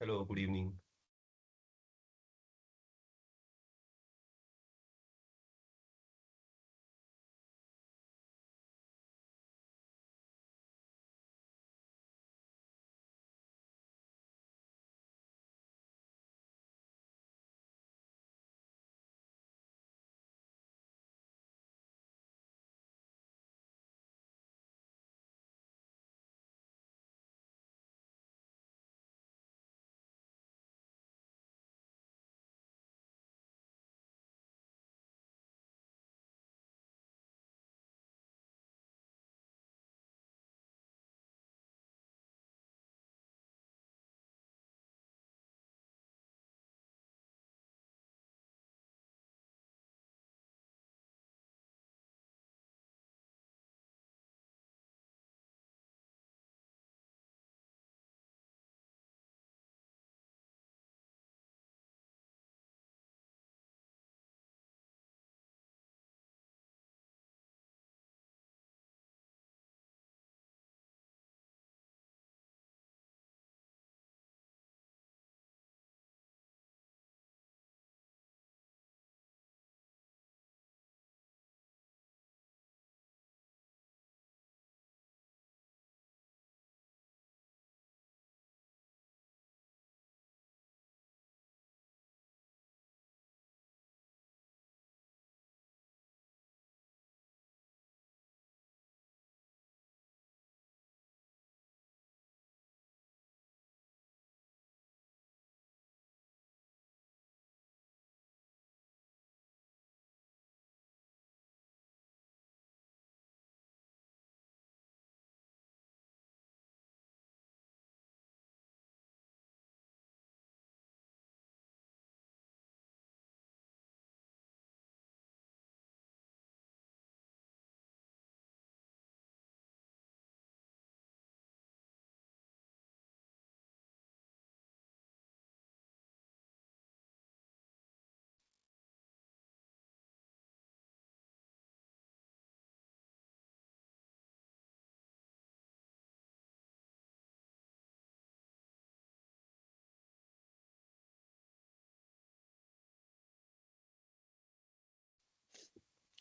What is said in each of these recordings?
Hello, good evening.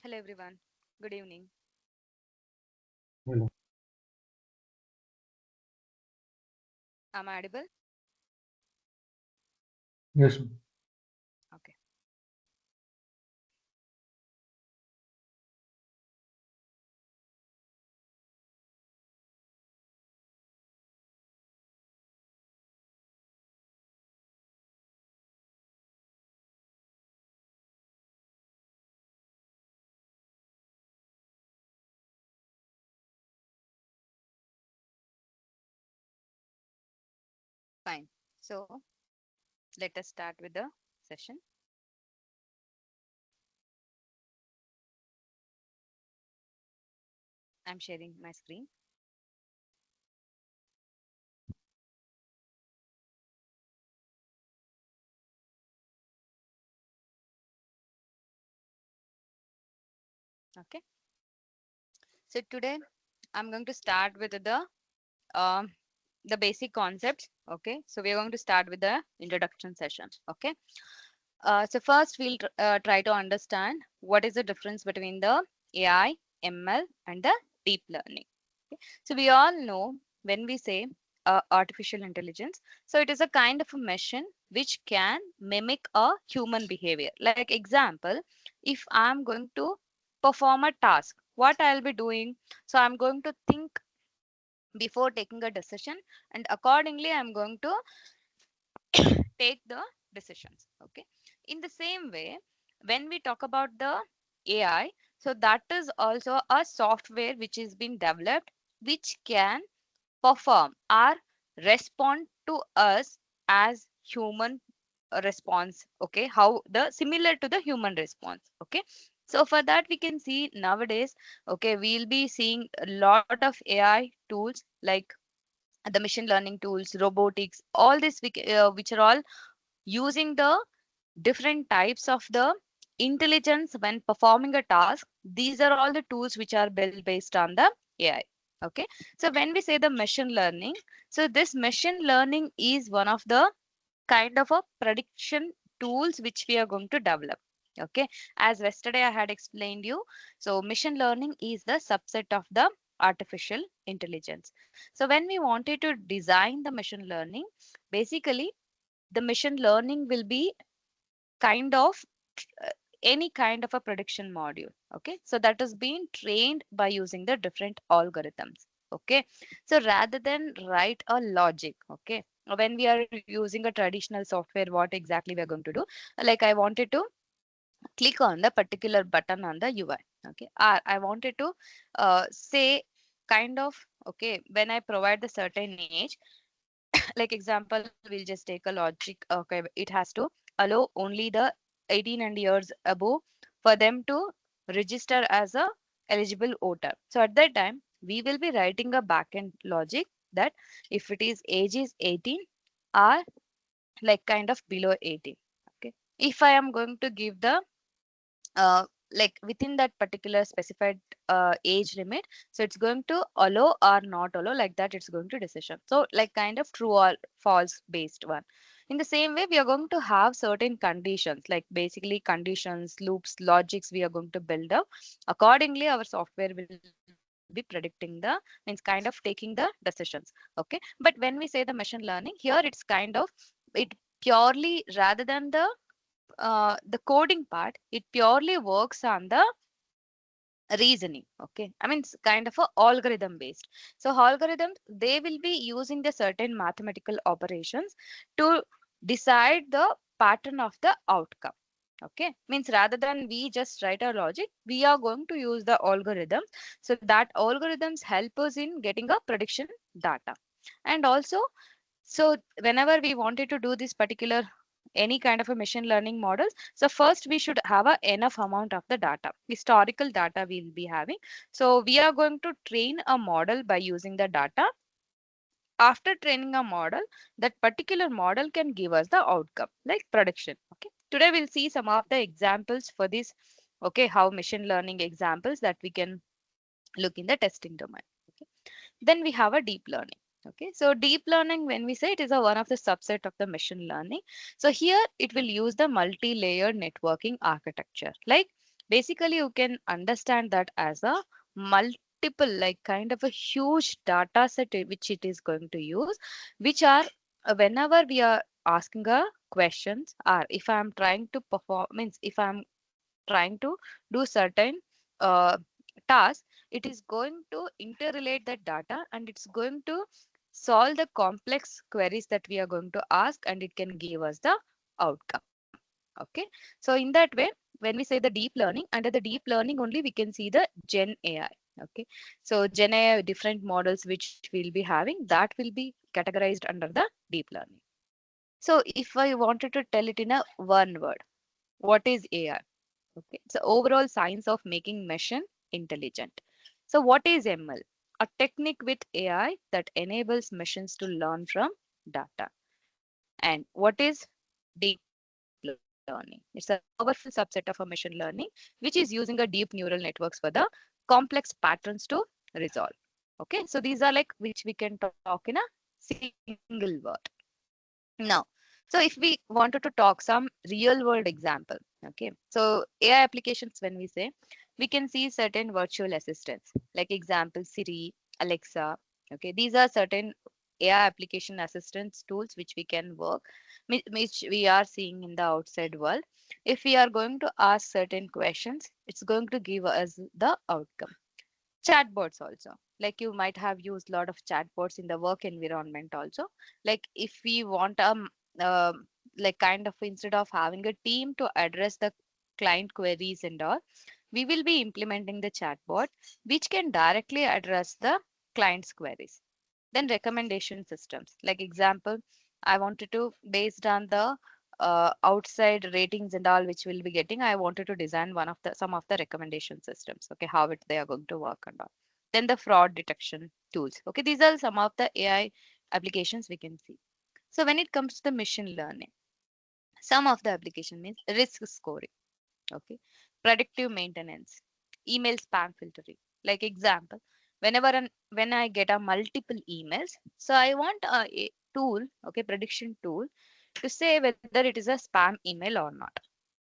Hello everyone. Good evening. Hello. Am I audible? Yes, Okay, fine. So let us start with the session. I'm sharing my screen. Okay. So today I'm going to start with um, the basic concepts. Okay. So we're going to start with the introduction session. Okay. So first we'll try to understand what is the difference between the AI, ML, and the deep learning. Okay. So we all know when we say artificial intelligence, so it is a kind of a machine which can mimic a human behavior. Like example, if I'm going to perform a task, what I'll be doing? So I'm going to think before taking a decision, and accordingly I'm going to take the decisions. Okay. In the same way, when we talk about the AI, so that is also a software which is being developed which can perform or respond to us as human response. Okay, how the similar to the human response. Okay, so for that we can see nowadays, okay, we'll be seeing a lot of AI tools like the machine learning tools, robotics, all this which are all using the different types of the intelligence when performing a task. These are all the tools which are built based on the AI. Okay. So when we say the machine learning, so this machine learning is one of the kind of a prediction tools which we are going to develop. Okay, as yesterday I had explained you, so machine learning is the subset of the artificial intelligence. So when we wanted to design the machine learning, basically the machine learning will be kind of uh, any kind of a prediction module. Okay, so that is being trained by using the different algorithms. Okay, so rather than write a logic, okay, when we are using a traditional software, what exactly we are going to do, like I wanted to click on the particular button on the UI. Okay, or I wanted to say kind of, okay, when I provide the certain age, like example, we'll just take a logic. Okay, it has to allow only the 18 and years above for them to register as a eligible voter. So at that time, we will be writing a backend logic that if it is age is 18 or like kind of below 18. Okay, if I am going to give the like within that particular specified age limit, so it's going to allow or not allow, like that it's going to decision, so like kind of true or false based one. In the same way, we are going to have certain conditions, like basically conditions, loops, logics we are going to build up. Accordingly our software will be predicting the, means kind of taking the decisions. Okay, but when we say the machine learning, here it's kind of, it purely rather than the coding part, it purely works on the reasoning. Okay, I mean it's kind of a algorithm based. So algorithms, they will be using the certain mathematical operations to decide the pattern of the outcome. Okay, means rather than we just write a logic, we are going to use the algorithms, so that algorithms help us in getting a prediction data. And also, so whenever we wanted to do this particular any kind of a machine learning models, so first we should have a enough amount of the data, historical data we'll be having. So we are going to train a model by using the data. After training a model, that particular model can give us the outcome like prediction. Okay, today we'll see some of the examples for this. Okay, how machine learning examples that we can look in the testing domain. Okay, then we have a deep learning. Okay, so deep learning, when we say, it is a one of the subset of the machine learning. So here it will use the multi-layered networking architecture. Like basically you can understand that as a multiple, like kind of a huge data set which it is going to use, which are whenever we are asking a questions, or if I am trying to perform, means if I am trying to do certain uh, task, it is going to interrelate that data and it's going to solve the complex queries that we are going to ask, and it can give us the outcome. Okay, so in that way, when we say the deep learning, under the deep learning only we can see the gen AI. Okay, so gen AI, different models which we'll be having, that will be categorized under the deep learning. So if I wanted to tell it in a one word, what is AI? Okay, it's the overall science of making machine intelligent. So what is ML? A technique with AI that enables machines to learn from data. And what is deep learning? It's a powerful subset of a machine learning, which is using a deep neural networks for the complex patterns to resolve. Okay, so these are like which we can talk in a single word. Now, so if we wanted to talk some real world example, okay, so AI applications, when we say, we can see certain virtual assistants, like example Siri, Alexa. Okay, these are certain AI application assistance tools which we can work, which we are seeing in the outside world. If we are going to ask certain questions, it's going to give us the outcome. Chatbots also, like you might have used a lot of chatbots in the work environment also. Like if we want like kind of, instead of having a team to address the client queries and all, we will be implementing the chatbot which can directly address the client's queries. Then recommendation systems, like example, I wanted to, based on the outside ratings and all which we'll be getting, I wanted to design one of the some of the recommendation systems. Okay, how it they are going to work and all. Then the fraud detection tools. Okay, these are some of the AI applications we can see. So when it comes to the machine learning, some of the application means risk scoring. Okay, predictive maintenance, email spam filtering. Like example, when I get a multiple emails, so I want a tool, okay, prediction tool, to say whether it is a spam email or not.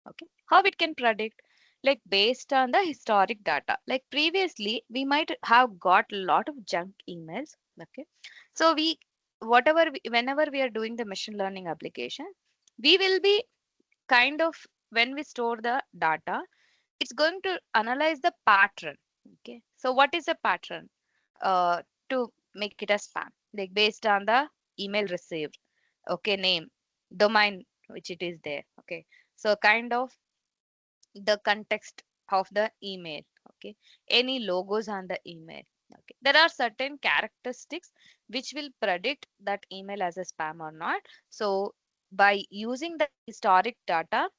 Okay, how it can predict, like based on the historic data. Like previously we might have got a lot of junk emails. Okay, so whenever we are doing the machine learning application, we will be kind of, when we store the data, it's going to analyze the pattern. Okay, so what is a pattern, uh, to make it a spam, like based on the email received, okay, name, domain which it is there. Okay, so kind of the context of the email. Okay, any logos on the email. Okay, there are certain characteristics which will predict that email as a spam or not. So by using the historic data,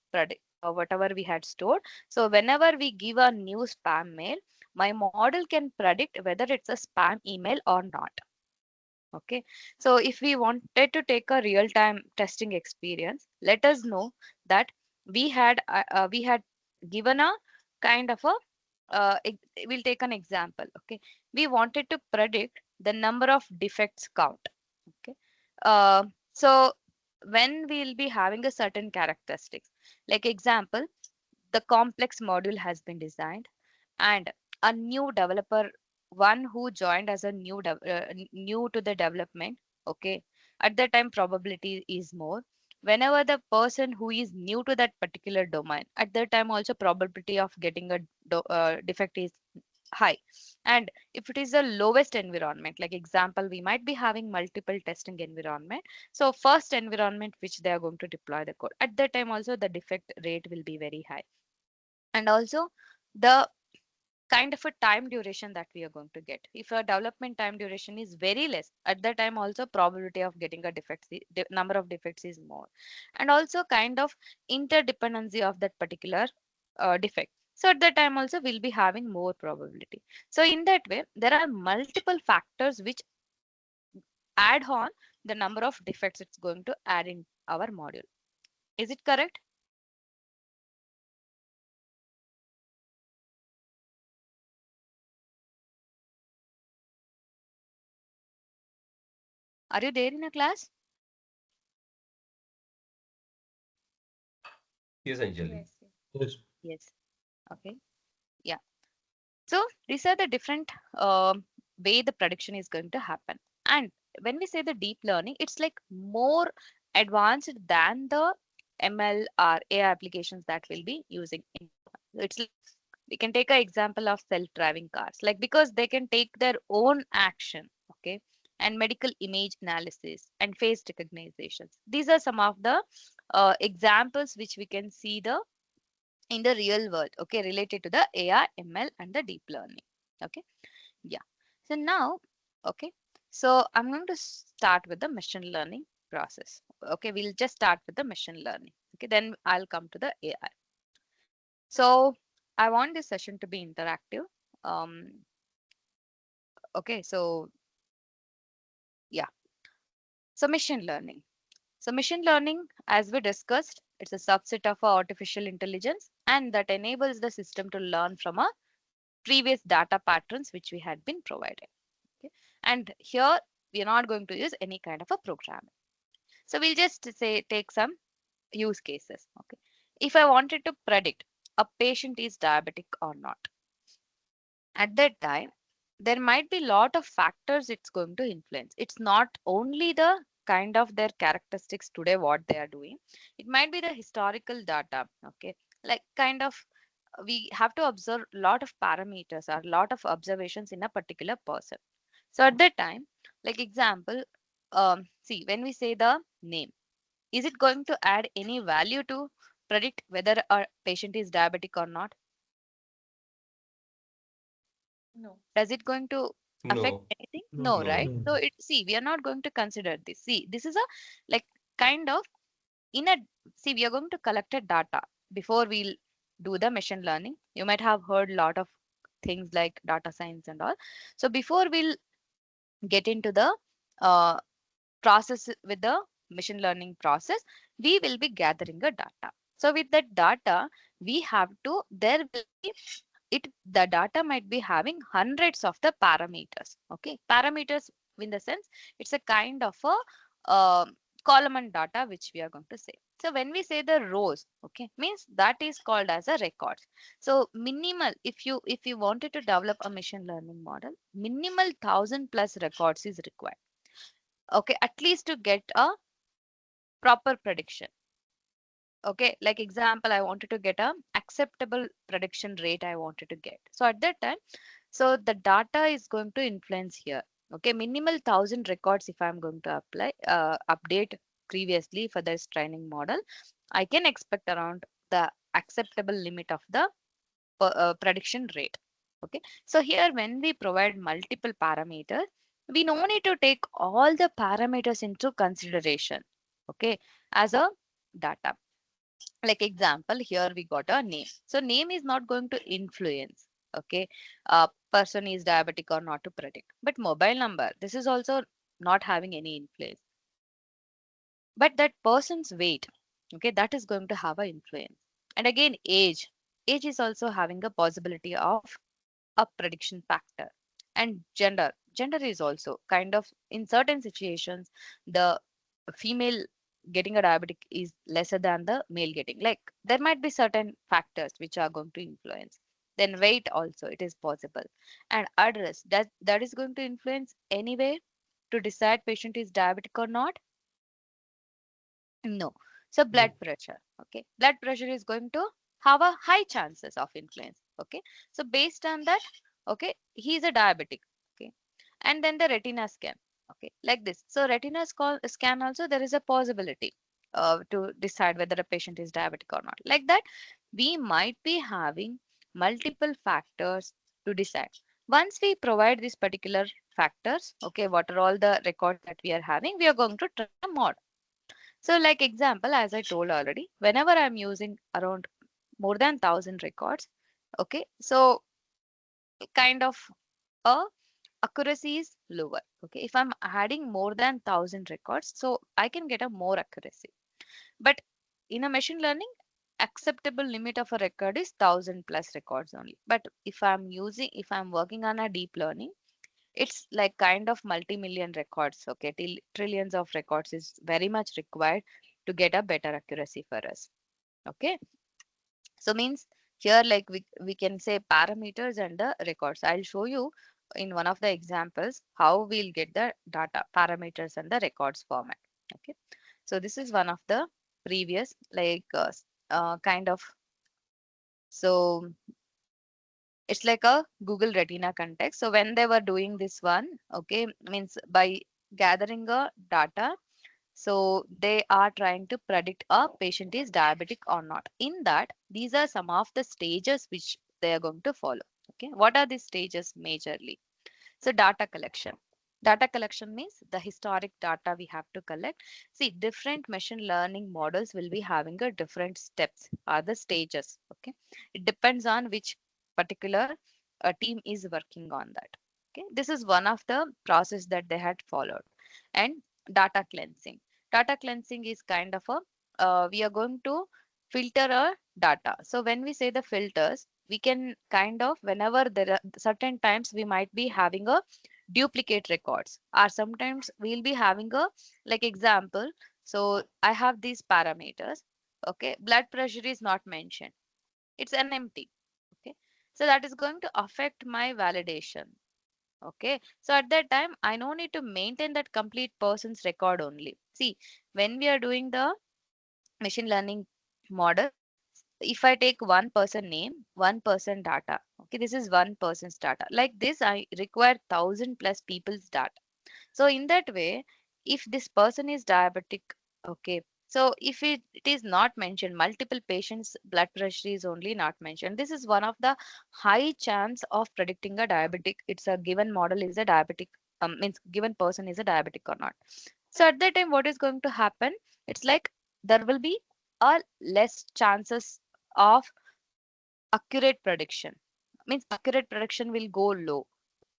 whatever we had stored, so whenever we give a new spam mail, my model can predict whether it's a spam email or not. Okay, so if we wanted to take a real time testing experience, let us know that we had given a kind of a, we'll take an example. Okay, we wanted to predict the number of defects count. Okay, uh, so when we'll be having a certain characteristics, like example, the complex module has been designed, and a new developer, one who joined as a new to the development. Okay, at that time probability is more. Whenever the person who is new to that particular domain, at that time also probability of getting a defect is high. And if it is the lowest environment, like example, we might be having multiple testing environment, so first environment which they are going to deploy the code, at that time also the defect rate will be very high. And also the kind of a time duration that we are going to get, if a development time duration is very less, at that time also probability of getting a number of defects is more. And also kind of interdependency of that particular defect, so at that time also we'll be having more probability. So in that way there are multiple factors which add on the number of defects it's going to add in our module. Is it correct? Are you there in a class? Yes, Anjali. Yes, yes. Yes. Yes. Okay. Yeah. So these are the different way the prediction is going to happen. And when we say the deep learning, it's like more advanced than the ML or AI applications that we'll be using in. It's like we can take an example of self-driving cars, like because they can take their own action, okay, and medical image analysis and face recognitions. These are some of the examples which we can see the in the real world, okay, related to the AI, ML, and the deep learning. Okay, yeah. So now, okay, so I'm going to start with the machine learning process. Okay, we'll just start with the machine learning. Okay, then I'll come to the AI. So I want this session to be interactive. Um, okay, so yeah, so machine learning. So machine learning, as we discussed, it's a subset of artificial intelligence and that enables the system to learn from a previous data patterns which we had been provided. Okay, and here we are not going to use any kind of a programming. So we'll just say take some use cases. Okay, if I wanted to predict a patient is diabetic or not, at that time there might be lot of factors it's going to influence. It's not only the kind of their characteristics today what they are doing, it might be the historical data. Okay, like kind of we have to observe a lot of parameters or lot of observations in a particular person. So at that time, like example, see when we say the name, is it going to add any value to predict whether a patient is diabetic or not? No. Does it going to affect No, anything? No. No, no. right? No. So it, see, we are not going to consider this. See, this is a like kind of in a, see, we are going to collect a data before we'll do the machine learning. You might have heard a lot of things like data science and all. So before we'll get into the uh, process with the machine learning process, we will be gathering a data. So with that data, we have to, there will be it, the data might be having hundreds of the parameters. Okay, parameters in the sense it's a kind of a column and data which we are going to say. So when we say the rows, okay, means that is called as a records. So minimal, if you wanted to develop a machine learning model, minimal 1,000 plus records is required. Okay, at least to get a proper prediction. Okay, like example, I wanted to get a acceptable prediction rate I wanted to get. So at that time, so the data is going to influence here. Okay, minimal 1,000 records if I'm going to apply update previously for this training model, I can expect around the acceptable limit of the prediction rate. Okay, so here when we provide multiple parameters, we no need to take all the parameters into consideration. Okay, as a data. Like example, here we got a name. So name is not going to influence. Okay, person is diabetic or not to predict. But mobile number, this is also not having any influence. But that person's weight, okay, that is going to have an influence. And again, age is also having a possibility of a prediction factor. And gender is also kind of in certain situations the female getting a diabetic is lesser than the male getting, like there might be certain factors which are going to influence. Then weight also it is possible. And address, that is going to influence anyway to decide patient is diabetic or not. No. So blood No. pressure. Okay. Blood pressure is going to have a high chances of influence. Okay. So based on that, okay, he is a diabetic. Okay. And then the retina scan. Okay. Like this. So retina scan also there is a possibility to decide whether a patient is diabetic or not. Like that, we might be having multiple factors to decide. Once we provide these particular factors, okay, what are all the records that we are having, we are going to train a model. So, like example, as I told already, whenever I'm using around more than 1,000 records, okay, so kind of a accuracy is lower. Okay, if I'm adding more than 1,000 records, so I can get a more accuracy. But in a machine learning, acceptable limit of a record is 1,000 plus records only. But if I'm working on a deep learning, it's like kind of multi-million records. Okay, trillions of records is very much required to get a better accuracy for us. Okay, so means here like we can say parameters and the records. I'll show you in one of the examples how we'll get the data parameters and the records format. Okay, so this is one of the previous like kind of, so it's like a Google Retina context. So when they were doing this one, okay, means by gathering a data, so they are trying to predict a patient is diabetic or not. In that, these are some of the stages which they are going to follow. Okay, what are these stages majorly? So data collection. Data collection means the historic data we have to collect. See, different machine learning models will be having a different steps or the stages. Okay, it depends on which particular team is working on that. Okay, this is one of the process that they had followed. And data cleansing. Data cleansing is kind of a we are going to filter a data. So when we say the filters, we can kind of whenever there are certain times we might be having a duplicate records, or sometimes we'll be having a like example. So I have these parameters. Okay, blood pressure is not mentioned, it's an empty. Okay, so that is going to affect my validation. Okay, so at that time I no need to maintain that complete person's record only. See, when we are doing the machine learning model, if I take one person name, one person data, okay, this is one person's data. Like this, I require 1,000 plus people's data. So in that way, if this person is diabetic, okay, so if it is not mentioned, multiple patients' blood pressure is only not mentioned. This is one of the high chance of predicting a diabetic. It's a given model is a diabetic, means given person is a diabetic or not. So at that time, what is going to happen? It's like there will be a less chances of accurate prediction. Means accurate prediction will go low.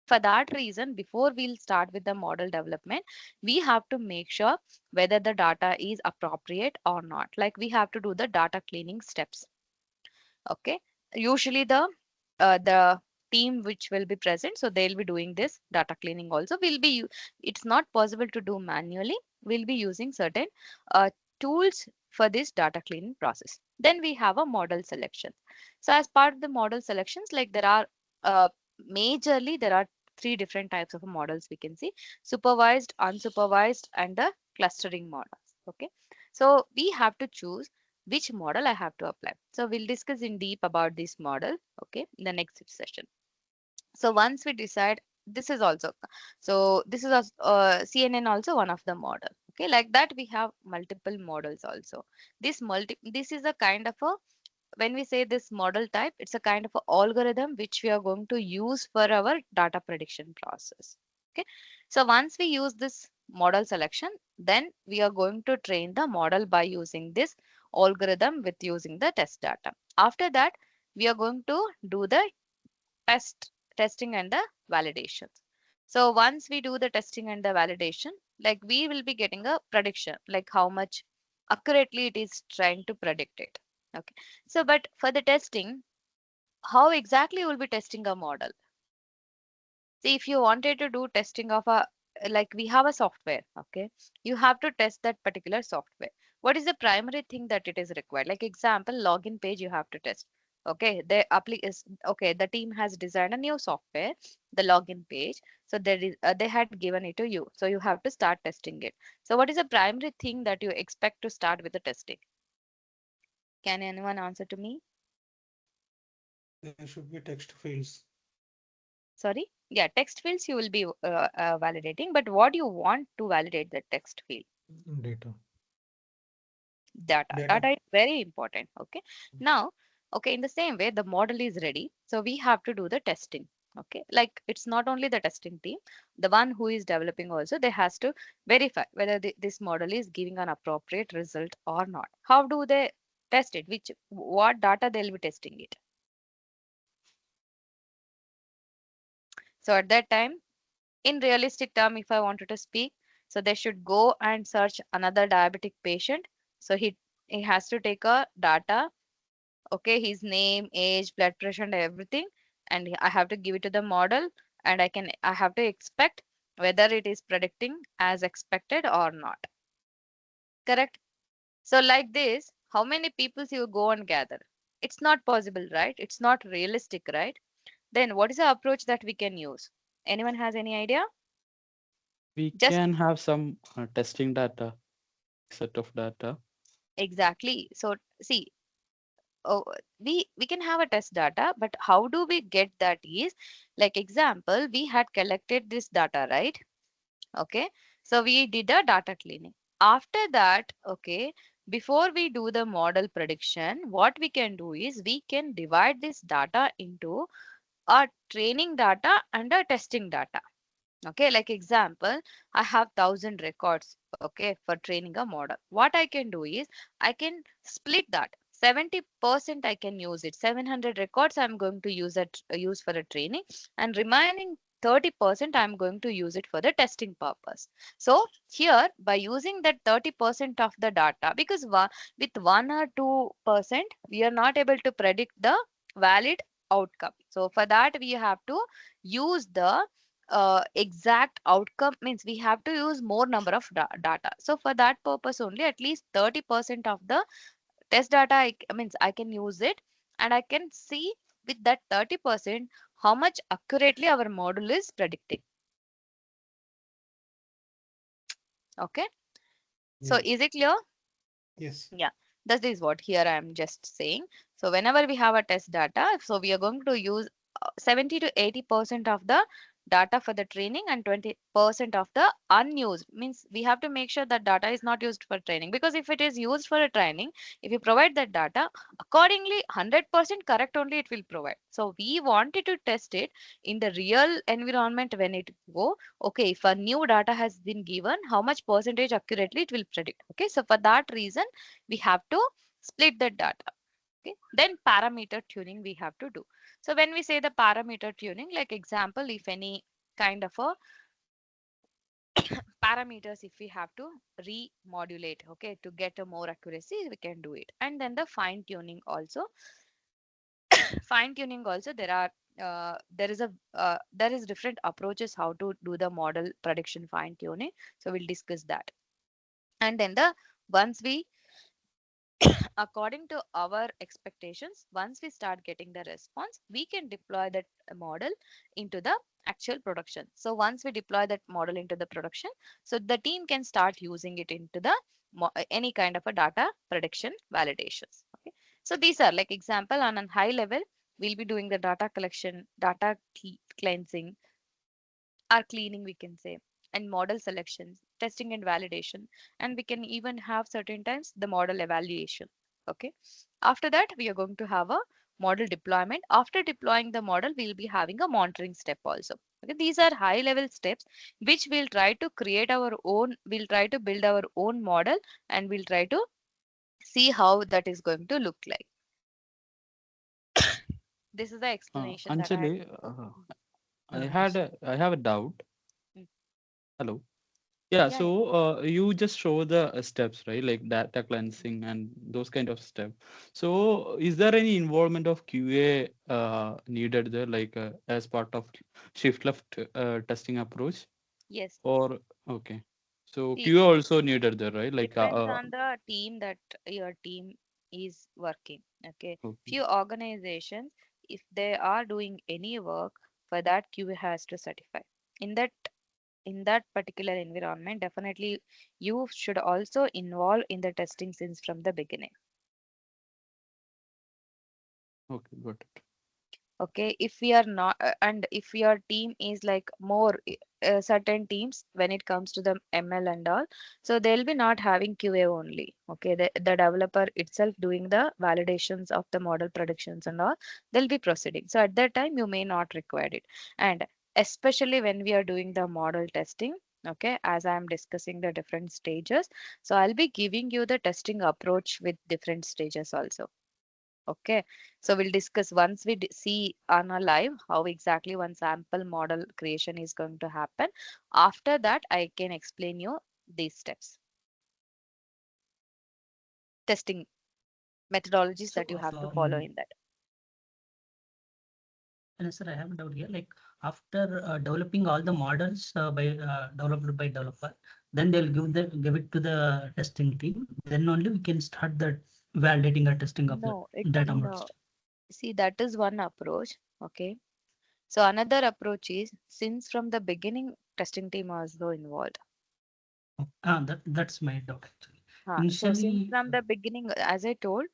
For that reason, before we'll start with the model development, we have to make sure whether the data is appropriate or not. Like we have to do the data cleaning steps. Okay. Usually the team which will be present, so they'll be doing this data cleaning also. Will be it's not possible to do manually. we'll be using certain uh, tools for this data cleaning process. Then we have a model selection. So as part of the model selections, like there are uh, majorly there are three different types of models we can see: supervised, unsupervised, and the clustering models. Okay, so we have to choose which model I have to apply. So we'll discuss in deep about this model, okay, in the next session. So once we decide, this is also, so this is CNN also one of the model. Okay, like that we have multiple models also. This is a kind of a, when we say this model type, it's a kind of a algorithm which we are going to use for our data prediction process. Okay, so once we use this model selection, then we are going to train the model by using this algorithm with using the test data. After that, we are going to do the testing and the validations. So once we do the testing and the validation, like we will be getting a prediction, like how much accurately it is trying to predict it. Okay. So, but for the testing, how exactly you will be testing a model? See, if you wanted to do testing of a, like we have a software, okay, you have to test that particular software. What is the primary thing that it is required? Like example, login page you have to test. Okay, okay. The team has designed a new software, the login page. So they had given it to you. So you have to start testing it. So what is the primary thing that you expect to start with the testing? Can anyone answer to me? There should be text fields, Sorry? Yeah, text fields you will be validating, but what you want to validate the text field? data, Data. data. Data is very important. Okay. Now, okay, in the same way, the model is ready. So we have to do the testing. Okay. Like it's not only the testing team, the one who is developing also, they has to verify whether this model is giving an appropriate result or not. How do they test it? What data they'll be testing it? So at that time, in realistic term, if I wanted to speak, so they should go and search another diabetic patient. So he has to take a data, okay, his name, age, blood pressure, and everything, and I have to give it to the model, and I have to expect whether it is predicting as expected or not. Correct? So like this, how many people you go and gather? It's not possible, right? It's not realistic, right? Then what is the approach that we can use? Anyone has any idea? We Just can have some testing data, set of data. exactly. So see, oh, we can have a test data, but how do we get that is, like example, we had collected this data, right? Okay, so we did a data cleaning. After that, okay, before we do the model prediction, what we can do is we can divide this data into a training data and a testing data. Okay, like example, I have 1,000 records, okay, for training a model. What I can do is I can split that. 70% I can use it. 700 records I'm going to use for a training, and remaining 30% I'm going to use it for the testing purpose. So here, by using that 30% of the data, because with 1 or 2% we are not able to predict the valid outcome. So for that we have to use the exact outcome, means we have to use more number of data. So for that purpose only, at least 30% of the test data means I can use it, and I can see with that 30% how much accurately our model is predicting. Okay, so is Yes, it clear? yes. Yeah, that is what here I am just saying. So whenever we have a test data, so we are going to use 70 to 80% of the data for the training, and 20% of the unused, means we have to make sure that data is not used for training, because if it is used for a training, if you provide that data accordingly, 100% correct only it will provide. So we wanted to test it in the real environment. When it go, okay, if a new data has been given, how much percentage accurately it will predict. Okay, so for that reason we have to split the data. Okay, then parameter tuning we have to do. So when we say the parameter tuning, like example, if any kind of a parameters, if we have to remodulate, okay, to get a more accuracy, we can do it. And then the fine tuning also. Fine tuning also, there is different approaches how to do the model prediction fine tuning. So we'll discuss that. And then the once we according to our expectations, once we start getting the response, we can deploy that model into the actual production. So once we deploy that model into the production, so the team can start using it into the any kind of a data prediction validations. Okay. So these are like example on a high level, we'll be doing the data collection, data cleansing, our cleaning we can say, and model selections, testing and validation, and we can even have certain times the model evaluation. Okay, after that we are going to have a model deployment. After deploying the model, we'll be having a monitoring step also. Okay, these are high level steps which we'll try to create our own, we'll try to build our own model, and we'll try to see how that is going to look like. This is the explanation that I had. Anjali, Yes. I have a doubt. Mm, Hello. Yeah, yeah, yeah. so you just show the steps, right? Like data cleansing and those kind of steps. So is there any involvement of QA needed there, like as part of shift left testing approach? Yes. Or okay, so See, QA also needed there, right? Like depends on the team that your team is working. Okay, okay, few organizations, if they are doing any work, for that QA has to certify. In that, in that particular environment, definitely you should also involve in the testing since from the beginning. okay, got it. Okay, if we are not and if your team is like more certain teams when it comes to the ML and all, so they'll be not having QA only. Okay, the developer itself doing the validations of the model predictions and all, they'll be proceeding. So at that time you may not require it. And especially when we are doing the model testing, okay, as I am discussing the different stages, so I'll be giving you the testing approach with different stages also. Okay, so we'll discuss once we see on a live how exactly one sample model creation is going to happen. After that, I can explain you these steps, testing methodologies So, that you have to follow in that. and sir, I have a doubt here. Like after developing all the models by developed by developer, then they'll give it to the testing team. Then only we can start the validating or testing of the No, it data models. no. See, that is one approach. Okay. So another approach is since from the beginning, testing team was also involved. That's my doubt actually. So since Initially, from the beginning, as I told,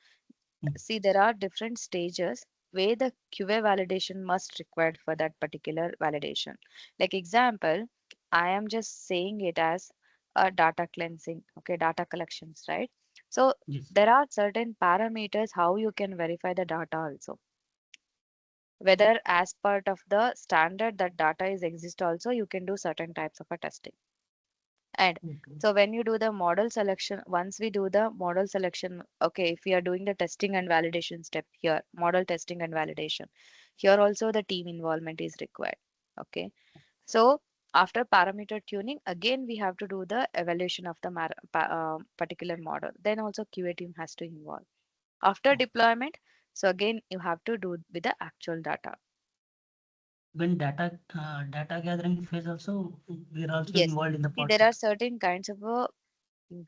mm, see there are different stages where the QA validation must required for that particular validation. Like example, I am just saying it as a data cleansing, okay, data collections, right? So yes, there are certain parameters how you can verify the data also. Whether as part of the standard that data is exist also, you can do certain types of a testing. And okay, so when you do the model selection, once we do the model selection, okay, if we are doing the testing and validation step here, model testing and validation, here also the team involvement is required. Okay. So after parameter tuning, again we have to do the evaluation of the particular model. Then also QA team has to involve. After okay. deployment, so again you have to do with the actual data. When data gathering phase also, we are also Yes. involved in the See, part there are six. certain kinds of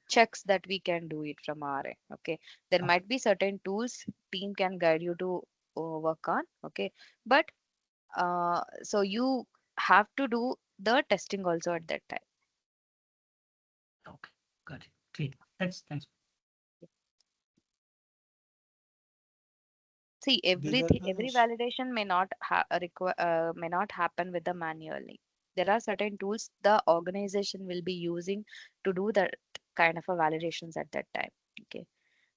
checks that we can do it from our end. Okay, there Okay, might be certain tools team can guide you to work on. Okay, but so you have to do the testing also at that time. okay, got it. Great. Thanks. See, These are everything, the every validation may not may not happen with the manually. There are certain tools the organization will be using to do that kind of a validations at that time. Okay,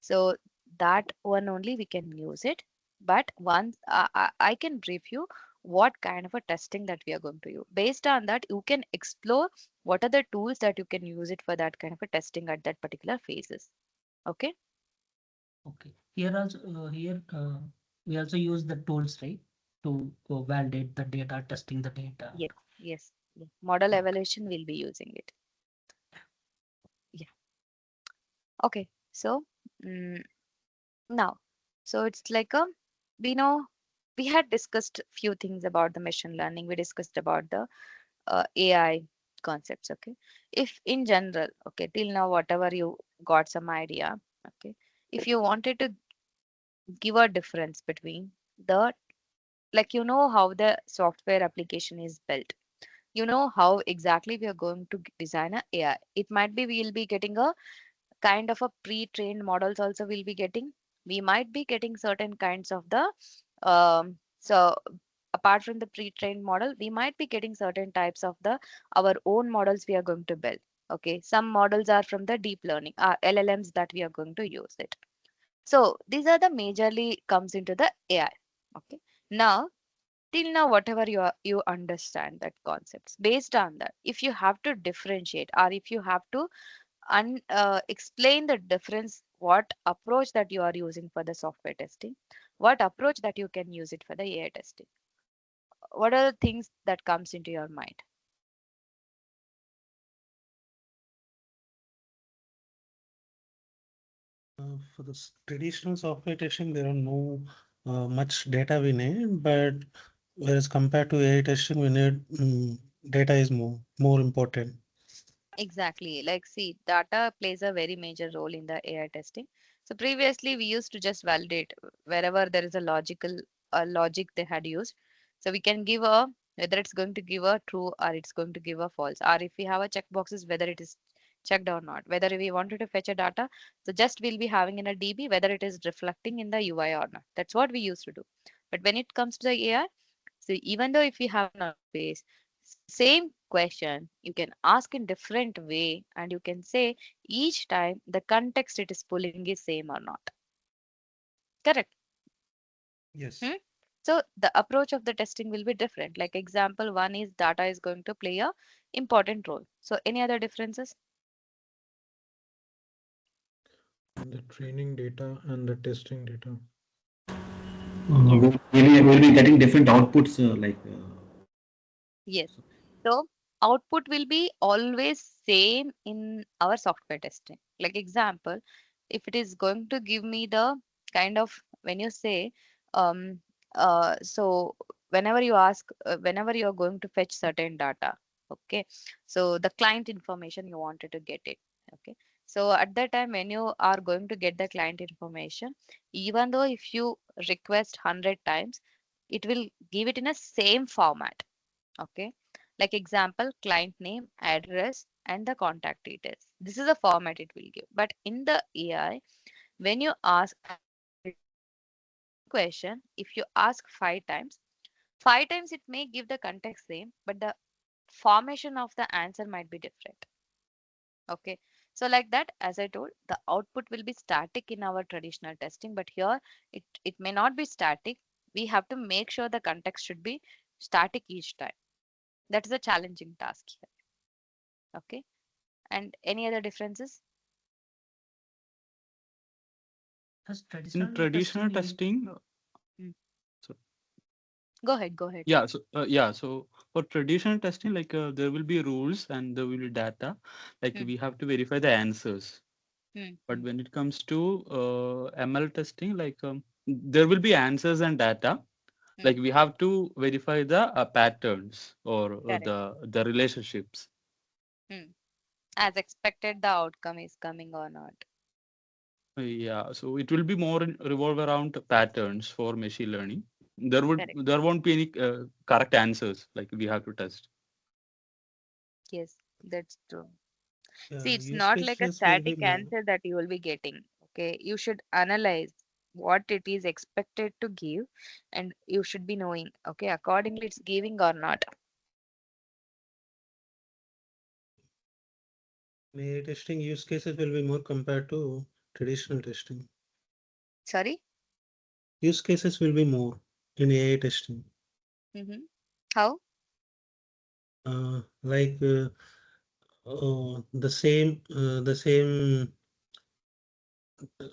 so that one only we can use it. But once I can brief you what kind of a testing that we are going to use. Based on that, you can explore what are the tools that you can use it for that kind of a testing at that particular phases. Okay. Okay. Here we also use the tools, right, to go validate the data, testing the data. Yes. Yes. Yeah. Model Okay. evaluation will be using it. Yeah. Okay. So mm, now, so it's like a we know we had discussed few things about the machine learning. We discussed about the AI. concepts. Okay, if in general, okay, till now whatever you got some idea, okay, if you wanted to give a difference between the, like, you know how the software application is built, you know how exactly we are going to design a AI. It might be we'll be getting a kind of a pre-trained models also we'll be getting. We might be getting certain kinds of the so apart from the pre-trained model, we might be getting certain types of the our own models we are going to build. Okay, some models are from the deep learning, LLMs that we are going to use it. So these are the majorly comes into the AI. Okay. Now, till now, whatever you understand that concepts based on that, if you have to differentiate or if you have to explain the difference, what approach that you are using for the software testing, what approach that you can use it for the AI testing, what are the things that comes into your mind? For the traditional software testing, there are no much data we need, but whereas compared to AI testing, we need data is more important. Exactly. Like, see, data plays a very major role in the AI testing. So previously, we used to just validate wherever there is a logic they had used. So we can give a whether it's going to give a true or it's going to give a false, or if we have a checkboxes whether it is checked or not. Whether we wanted to fetch a data, so just we'll be having in a DB whether it is reflecting in the UI or not. That's what we used to do. But when it comes to the AI, so even though if you have a knowledge base, same question you can ask in different way and you can say each time the context it is pulling is same or not. Correct. Yes. Hmm? So the approach of the testing will be different. Like example one is data is going to play a important role. So any other differences? And the training data and the testing data. We'll be getting different outputs Yes. So output will be always same in our software testing. Like example, if it is going to give me the kind of when you say um so whenever you ask whenever you are going to fetch certain data, okay, so the client information you wanted to get it, okay, so at that time when you are going to get the client information, even though if you request 100 times, it will give it in a same format. Okay. Like example, client name, address, and the contact details. This is the format it will give. But in the AI, when you ask as I told you, same question, if you ask 5 times it may give the context same, but the formation of the answer might be different. Okay. So like that, as I told, the output will be static in our traditional testing, but here it may not be static. We have to make sure the context should be static each time. That is a challenging task here. Okay. And any other differences? As In traditional traditional testing, testing, Mm. so Go ahead, go ahead. yeah, so for traditional testing, like there will be rules and there will be data, like Mm, we have to verify the answers. mm, But mm, when it comes to ML testing, like there will be answers and data, mm. like we have to verify the patterns or Correct. the relationships. Mm. As expected, the outcome is coming or not. Yeah, so it will be more revolve around patterns for machine learning. Correct. There won't be any correct answers, like we have to test. Yes, that's true. See, it's Use not like a cases will be static more. answer that you will be getting. Okay, you should analyze what it is expected to give, and you should be knowing. Okay, accordingly, it's giving or not. AI testing use cases will be more compared to traditional testing. Sorry. Use cases will be more in AI testing. Mm-hmm. How? Like the same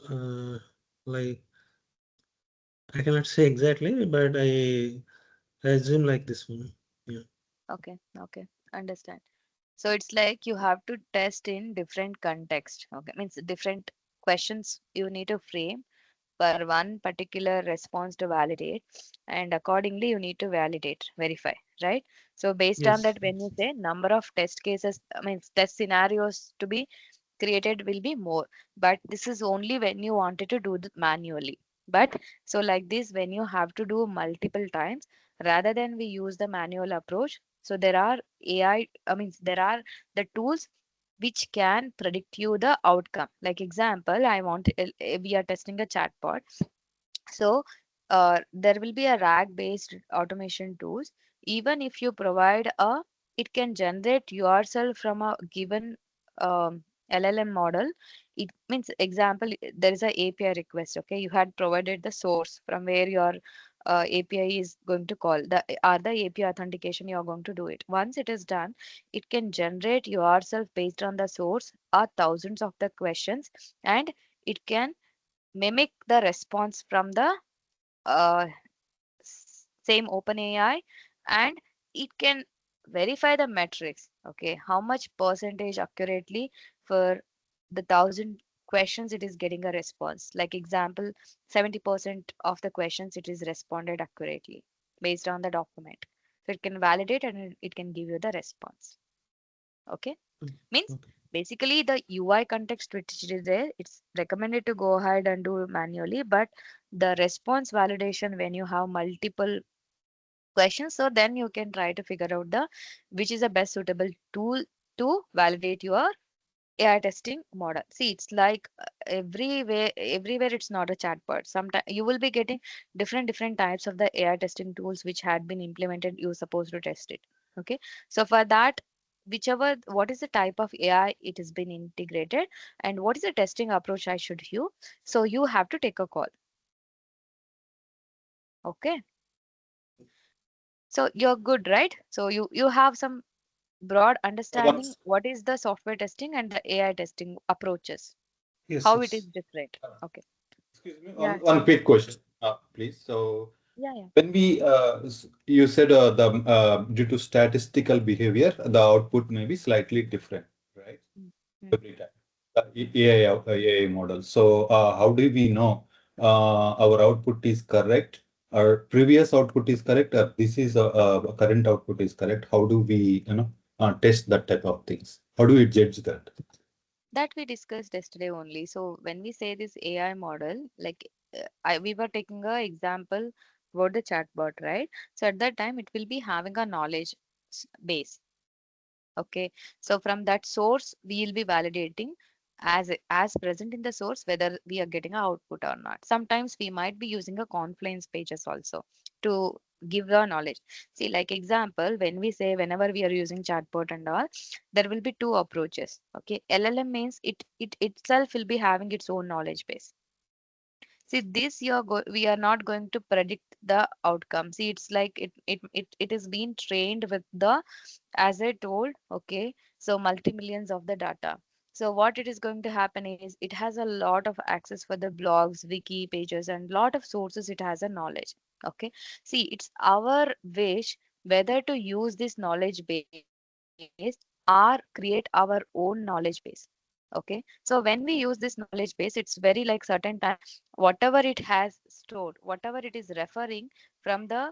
uh, like I cannot say exactly, but I assume like this one. Yeah. Okay, okay, understand. So it's like you have to test in different context. Okay, means different questions you need to frame for one particular response to validate, and accordingly you need to validate, verify. right? So based on Yes. that, when you say number of test cases, I mean test scenarios to be created will be more, but this is only when you wanted to do it manually. But so like this, when you have to do multiple times, rather than we use the manual approach, so there are AI, I mean there are the tools which can predict you the outcome. Like example, we are testing a chatbot, so there will be a RAG based automation tools. Even if you provide a, it can generate yourself from a given LLM model. It means example, there is a API request. Okay, you had provided the source from where your API is going to call the API authentication. You are going to do it. Once it is done, it can generate yourself based on the source thousands of the questions, and it can mimic the response from the uh, same OpenAI, and it can verify the metrics. Okay, how much percentage accurately for the 1,000 questions it is getting a response. Like example, 70% of the questions it is responded accurately based on the document. So it can validate and it can give you the response. Okay, Mm, means okay. basically the UI context which is there, it's recommended to go ahead and do manually, but the response validation when you have multiple questions, so then you can try to figure out the which is the best suitable tool to validate your AI testing model. See, it's like everywhere it's not a chatbot. Sometimes you will be getting different types of the AI testing tools which had been implemented. You're supposed to test it. Okay, so for that, whichever what is the type of AI it has been integrated, and what is the testing approach I should use. So you have to take a call. Okay, so you're good, right? So you have some broad One, understanding what is the software testing and the AI testing approaches, Yes, how it is yes. different. Okay. excuse me, Yeah, one quick question, please. So yeah. when you said due to statistical behavior, the output may be slightly different, right? Mm, mm. Every time. AI model. So how do we know our output is correct? Our previous output is correct, or this is current output is correct? How do we, test that type of things? How do we judge that? That we discussed yesterday only. So when we say this AI model, like we were taking a example about the chatbot, right? So at that time, it will be having a knowledge base. Okay, so from that source, we will be validating as present in the source whether we are getting a output or not. Sometimes we might be using a confluence pages also to give the knowledge. See, like example, when we say whenever we are using chatbot and all, there will be two approaches. Okay, LLM means it itself will be having its own knowledge base. See, this we are not going to predict the outcome. See, it's like it is being trained with the, as I told, okay, so multi-millions of the data. So what it is going to happen is it has a lot of access for the blogs, wiki pages, and lot of sources it has a knowledge. Okay. See, it's our wish whether to use this knowledge base or create our own knowledge base. Okay. So when we use this knowledge base, it's very like certain time, whatever it has stored, whatever it is referring from the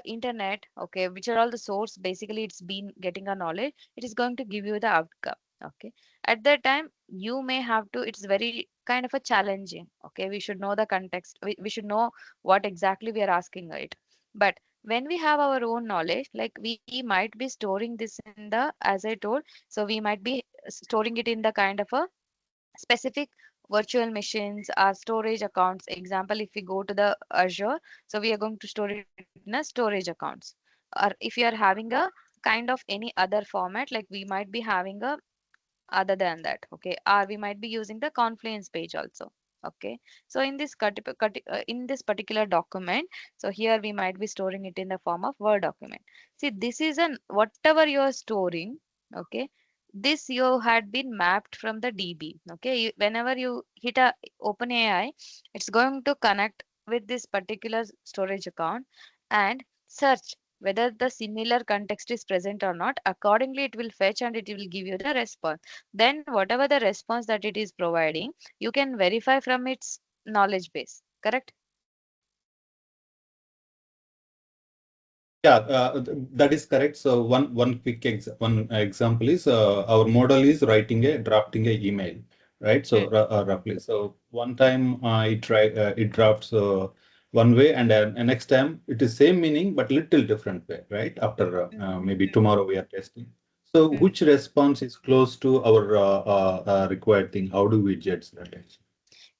internet, okay, which are all the source, basically it's been getting a knowledge, it is going to give you the outcome. Okay, at that time you may have to, it's very kind of a challenging. Okay, we should know the context, we should know what exactly we are asking it. But when we have our own knowledge, like we might be storing this in the, as I told, so we might be storing it in the kind of a specific virtual machines or storage accounts. Example, if we go to the Azure, so we are going to store it in a storage accounts. Or if you are having a kind of any other format, like we might be having a other than that. Okay, or we might be using the confluence page also. Okay, so in this in this particular document, so here we might be storing it in the form of Word document. See, this is an whatever you are storing. Okay, this you had been mapped from the DB. Okay, whenever you hit a open AI, it's going to connect with this particular storage account and search whether the similar context is present or not. Accordingly, it will fetch and it will give you the response. Then whatever the response that it is providing, you can verify from its knowledge base. Correct? Yeah, that is correct. So one quick example is our model is drafting a email, right? So roughly, so one time it drafts one way, and next time it is same meaning but little different way, right? After maybe tomorrow we are testing. So which response is close to our required thing? How do we judge that?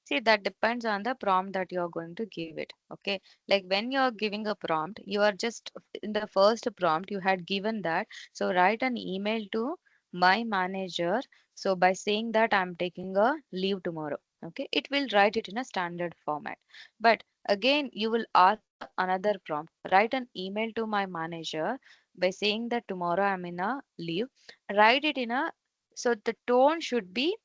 See, that depends on the prompt that you're going to give it. Okay. Like when you're giving a prompt, you are just in the first prompt, you had given that. So write an email to my manager. So by saying that I'm taking a leave tomorrow. Okay. It will write it in a standard format. But again, you will ask another prompt. Write an email to my manager by saying that tomorrow I'm in a leave. Write it in a, so the tone should be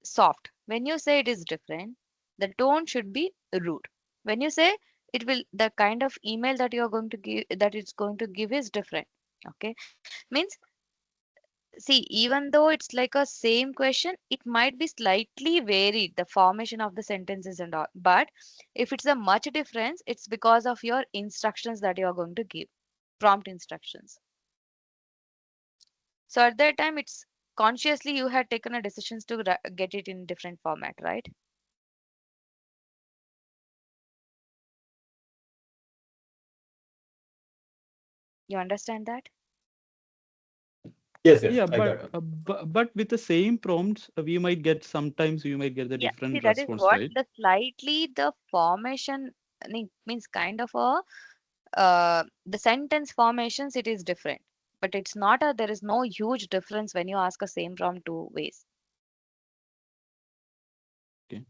soft. When you say it is different, the tone should be rude. When you say it will, the kind of email that you're going to give, that it's going to give is different. Okay. Means, see, even though it's like a same question, it might be slightly varied, the formation of the sentences and all. But if it's a much difference, it's because of your instructions that you're going to give, prompt instructions. So at that time, it's consciously you had taken a decisions to get it in different format, right? You understand that? Yes, yes, Yeah, I got but it. with the same prompts, we might get sometimes we might get the Yeah, see, different that is response, what right? the slightly the formation means kind of a the sentence formations it is different, but it's not a there is no huge difference when you ask a same from two ways. Okay.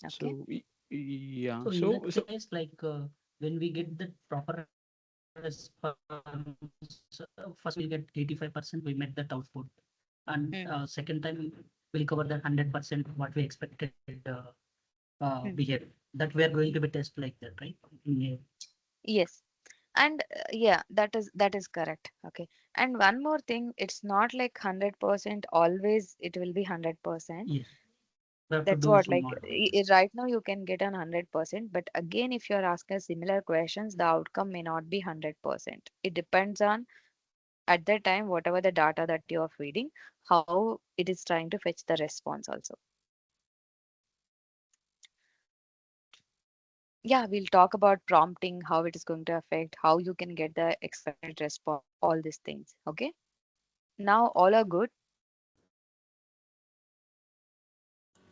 Okay. So yeah. So in that So case, like when we get the proper response, first we'll get 85%, we met that output. And Hmm. second time we'll cover the 100% what we expected Hmm. behavior. That we are going to be test like that, right? Yes. And yeah, that is correct. Okay. And one more thing, it's not like 100% always it will be 100%. Yes. We have to That's do what, some like, model tests. right now you can get an 100%, but again, if you're asking similar questions, the outcome may not be 100%. It depends on at that time, whatever the data that you're feeding, how it is trying to fetch the response also. Yeah, we'll talk about prompting, how it is going to affect, how you can get the expected response, all these things. Okay. Now all are good.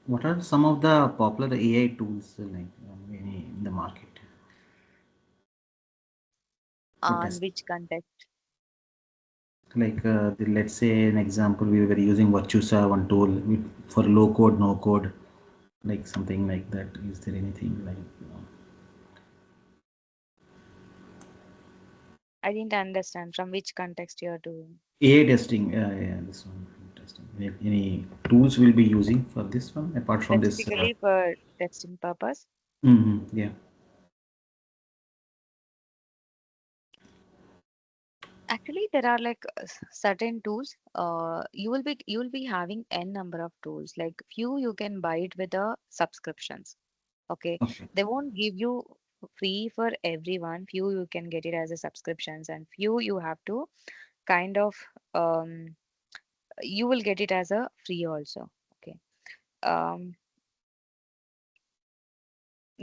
What are some of the popular AI tools in the market for On test? which context? Let's say an example, we were using Virtusa, one tool for low code, no code, like something like that. Is there anything like I didn't understand from which context you're doing. AI testing? Yeah, this one testing. Any tools we'll be using for this one apart from this? Specifically for testing purpose. Yeah. Actually, there are like certain tools. You will be having n number of tools. Like few you can buy it with the subscriptions. Okay, Okay. they won't give you free for everyone. Few you can get it as a subscriptions, and few you have to kind of um you will get it as a free also. Okay, um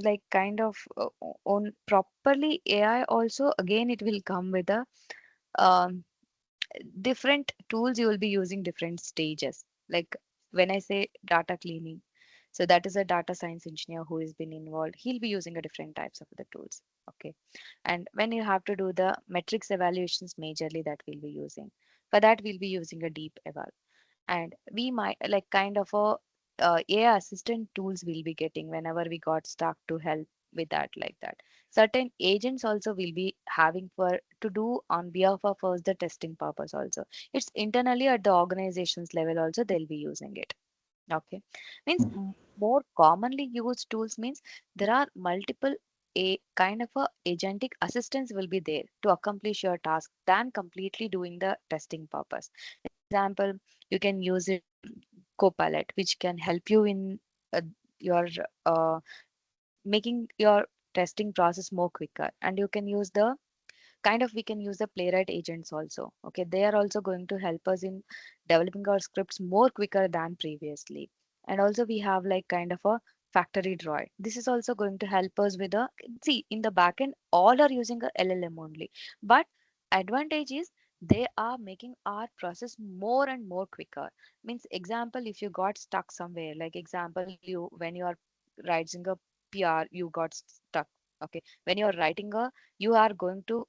like kind of on properly AI also again it will come with a um different tools you will be using different stages. Like when I say data cleaning, so that is a data science engineer who has been involved. He'll be using a different types of the tools. Okay. And when you have to do the metrics evaluations majorly that we'll be using. For that, we'll be using a deep eval. And we might like kind of a AI assistant tools we'll be getting whenever we got stuck to help with that like that. Certain agents also will be having for to do on behalf of us the testing purpose also. It's internally at the organization's level also they'll be using it. Okay. Means more commonly used tools means there are multiple a kind of a agentic assistance will be there to accomplish your task than completely doing the testing purpose. Example, you can use it Copilot, which can help you in your making your testing process more quicker, and you can use the kind of we can use the playwright agents also. Okay, they are also going to help us in developing our scripts more quicker than previously. And also we have like kind of a factory droid. This is also going to help us with the, see, in the backend all are using a LLM only, but advantage is they are making our process more and more quicker. Means example, if you got stuck somewhere, like example, you when you are writing a PR, you got stuck. Okay, when you are writing a, you are going to,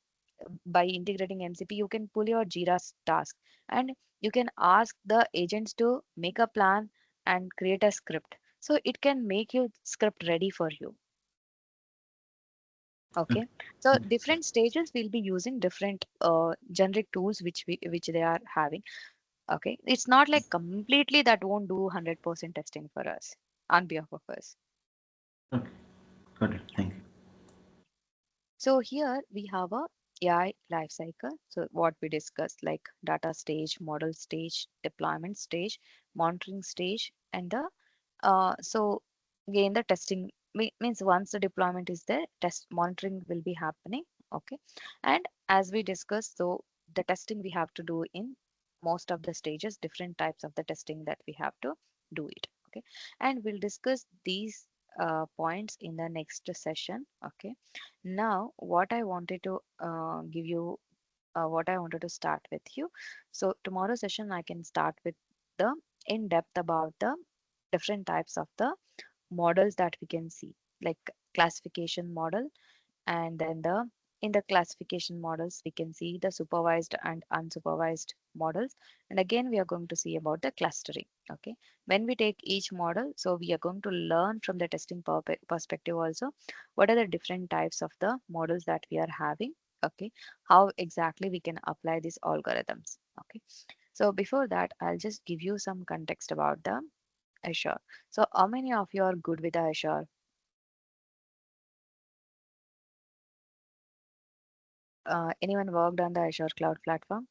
by integrating MCP, you can pull your Jira's task and you can ask the agents to make a plan and create a script. So it can make you script ready for you. Okay, so different stages will be using different generic tools which they are having. Okay, it's not like completely that won't do 100% testing for us on behalf of us. Okay, got it. Thank you. So here we have a AI lifecycle. So what we discussed, like data stage, model stage, deployment stage, monitoring stage, and the so again the testing means once the deployment is there, test monitoring will be happening. Okay, and as we discussed, so the testing we have to do in most of the stages, different types of the testing that we have to do it. Okay, and we'll discuss these points in the next session. Okay, now what I wanted to give you, what I wanted to start with you. So tomorrow session I can start with the in depth about the different types of the models that we can see, like classification model, and then the in the classification models we can see the supervised and unsupervised models, and again we are going to see about the clustering. Okay, when we take each model, so we are going to learn from the testing perspective also what are the different types of the models that we are having. Okay, how exactly we can apply these algorithms. Okay, so before that I'll just give you some context about the Azure. So how many of you are good with the Azure? Anyone worked on the Azure cloud platform?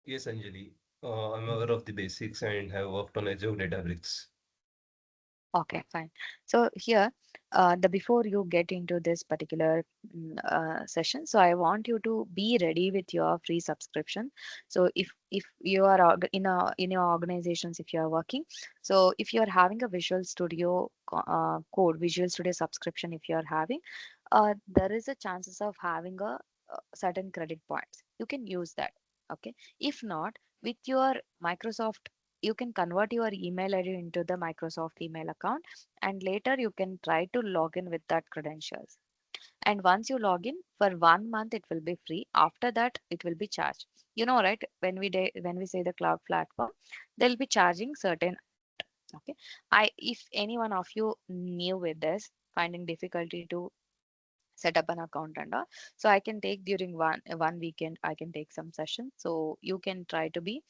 Yes, Anjali. I'm aware of the basics and have worked on Azure Databricks. Okay, fine. So here, the before you get into this particular session, so I want you to be ready with your free subscription. So if you are in your organizations, if you are working, so if you are having a Visual Studio code, Visual Studio subscription, if you are having, there is a chances of having a certain credit points. You can use that. Okay. If not, with your Microsoft, you can convert your email ID into the Microsoft email account, and later you can try to log in with that credentials. And once you log in for 1 month, it will be free. After that, it will be charged. You know, right? When we say the cloud platform, they'll be charging certain amount. Okay. If any one of you new with this, finding difficulty to set up an account and all, so I can take during one weekend, I can take some sessions. So you can try to be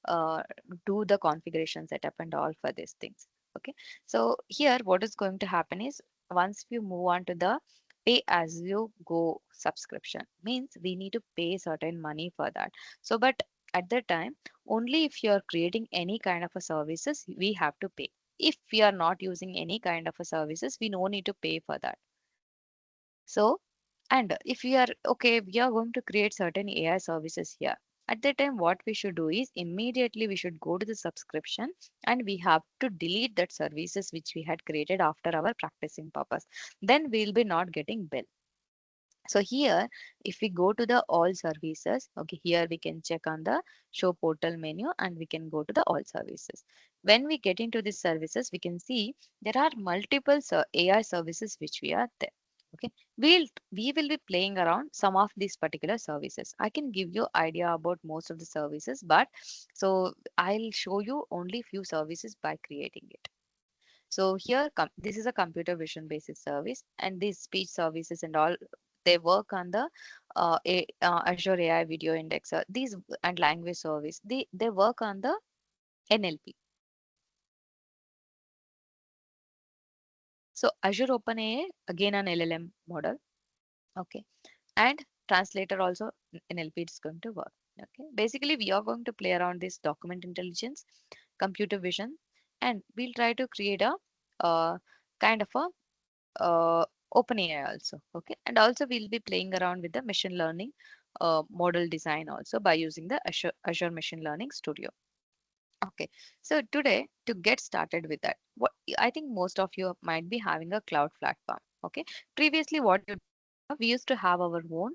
uh, do the configuration setup and all for these things. Okay, so here what is going to happen is once we move on to the pay as you go subscription, means we need to pay certain money for that. So but at that time, only if you are creating any kind of a services we have to pay. If we are not using any kind of a services, we no need to pay for that. So, and if we are okay, we are going to create certain AI services here. At that time, what we should do is immediately we should go to the subscription and we have to delete that services which we had created after our practicing purpose. Then we'll be not getting bill. So here, if we go to the all services, okay, here we can check on the show portal menu and we can go to the all services. When we get into these services, we can see there are multiple AI services which we are there. Okay, we will be playing around some of these particular services. I can give you idea about most of the services, but so I'll show you only few services by creating it. So here, this is a computer vision basis service, and these speech services and all, they work on the Azure AI Video Indexer. These and language service, they work on the NLP. So Azure OpenAI again an LLM model. Okay, and translator also NLP is going to work. Okay, basically we are going to play around this document intelligence, computer vision, and we'll try to create a kind of a OpenAI also. Okay. And also we'll be playing around with the machine learning model design also by using the Azure Machine Learning Studio. Okay, so today to get started with that, what I think most of you might be having a cloud platform. Okay, previously what you do, we used to have our own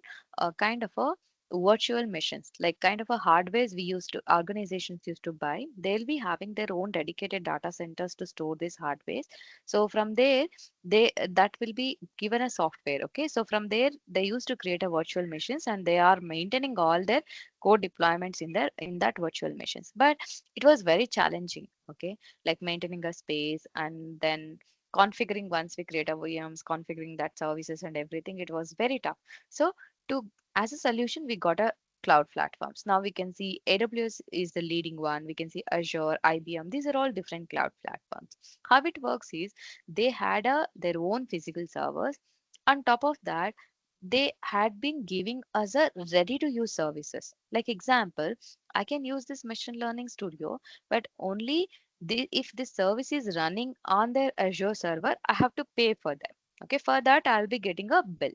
kind of a virtual machines, like kind of a hardwares we used to organizations used to buy. They'll be having their own dedicated data centers to store these hardwares. So from there, they that will be given a software. Okay, so from there they used to create a virtual machines and they are maintaining all their code deployments in that virtual machines. But it was very challenging, okay, like maintaining a space and then configuring once we create a VMs, configuring that services and everything. It was very tough. So to as a solution, we got a cloud platforms. Now we can see AWS is the leading one. We can see Azure, IBM. These are all different cloud platforms. How it works is they had their own physical servers. On top of that, they had been giving us a ready to use services. Like example, I can use this machine learning studio, but only if this service is running on their Azure server, I have to pay for them. Okay, for that I'll be getting a bill.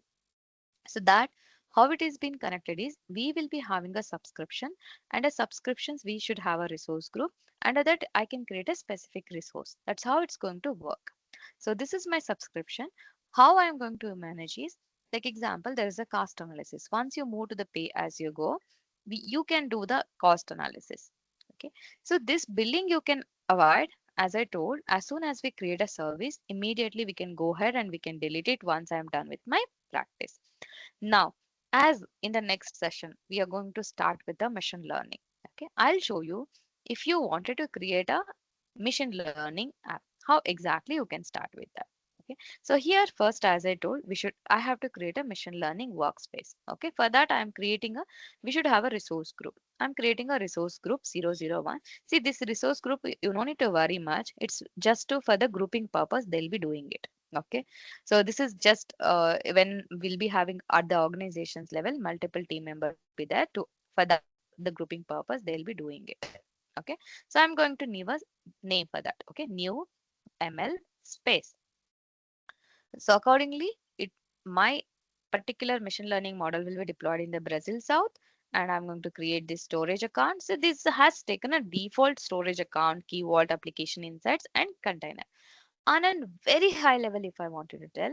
So that how it is being connected is we will be having a subscription, and a subscriptions we should have a resource group. Under that I can create a specific resource. That's how it's going to work. So this is my subscription. How I am going to manage is, like example, there is a cost analysis. Once you move to the pay as you go, you can do the cost analysis. Okay. So this billing you can avoid. As I told, as soon as we create a service, immediately we can go ahead and we can delete it once I am done with my practice. Now, as in the next session, we are going to start with the machine learning. Okay, I'll show you if you wanted to create a machine learning app, how exactly you can start with that. Okay, so here first, as I told, I have to create a machine learning workspace. Okay, for that I am creating we should have a resource group. I'm creating a resource group 001. See, this resource group, you don't need to worry much. It's just for the grouping purpose, they'll be doing it. Okay, so this is just when we'll be having at the organizations level, multiple team members will be there to for the grouping purpose, they'll be doing it. Okay, so I'm going to name a name for that. Okay, new ML space. So accordingly, it my particular machine learning model will be deployed in the Brazil South, and I'm going to create this storage account. So this has taken a default storage account, key vault, application insights, and container. On a very high level, if I wanted to tell,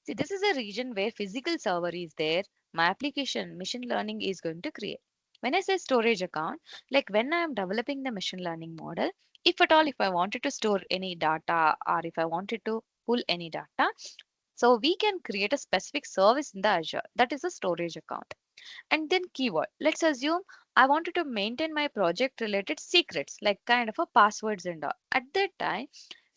see, this is a region where physical server is there. My application machine learning is going to create. When I say storage account, like when I am developing the machine learning model, if at all, if I wanted to store any data or if I wanted to pull any data, so we can create a specific service in the Azure that is a storage account. And then keyword. Let's assume I wanted to maintain my project related secrets, like kind of a passwords and all. At that time,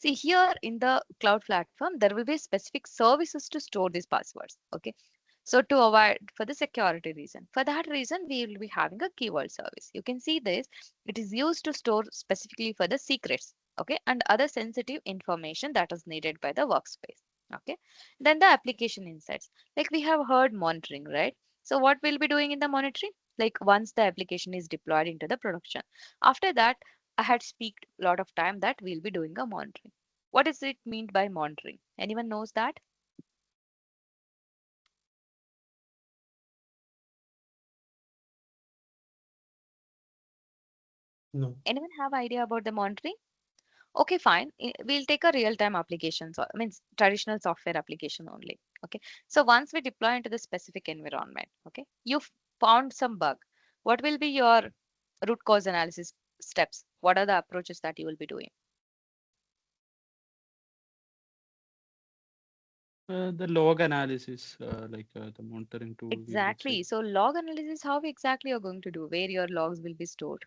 see here in the cloud platform, there will be specific services to store these passwords. Okay. So to avoid for the security reason, for that reason, we will be having a keyword service. You can see this. It is used to store specifically for the secrets. Okay. And other sensitive information that is needed by the workspace. Okay. Then the application insights. Like we have heard monitoring, right? So what we'll be doing in the monitoring? Like once the application is deployed into the production. After that, I had speak a lot of time that we'll be doing a monitoring. What does it mean by monitoring? Anyone knows that? No. Anyone have idea about the monitoring? Okay, fine. We'll take a real-time application. So, I mean, traditional software application only. Okay. So once we deploy into the specific environment, okay, you found some bug. What will be your root cause analysis steps? What are the approaches that you will be doing? The log analysis, the monitoring tool we would say. Exactly. So log analysis, how exactly you're going to do, where your logs will be stored,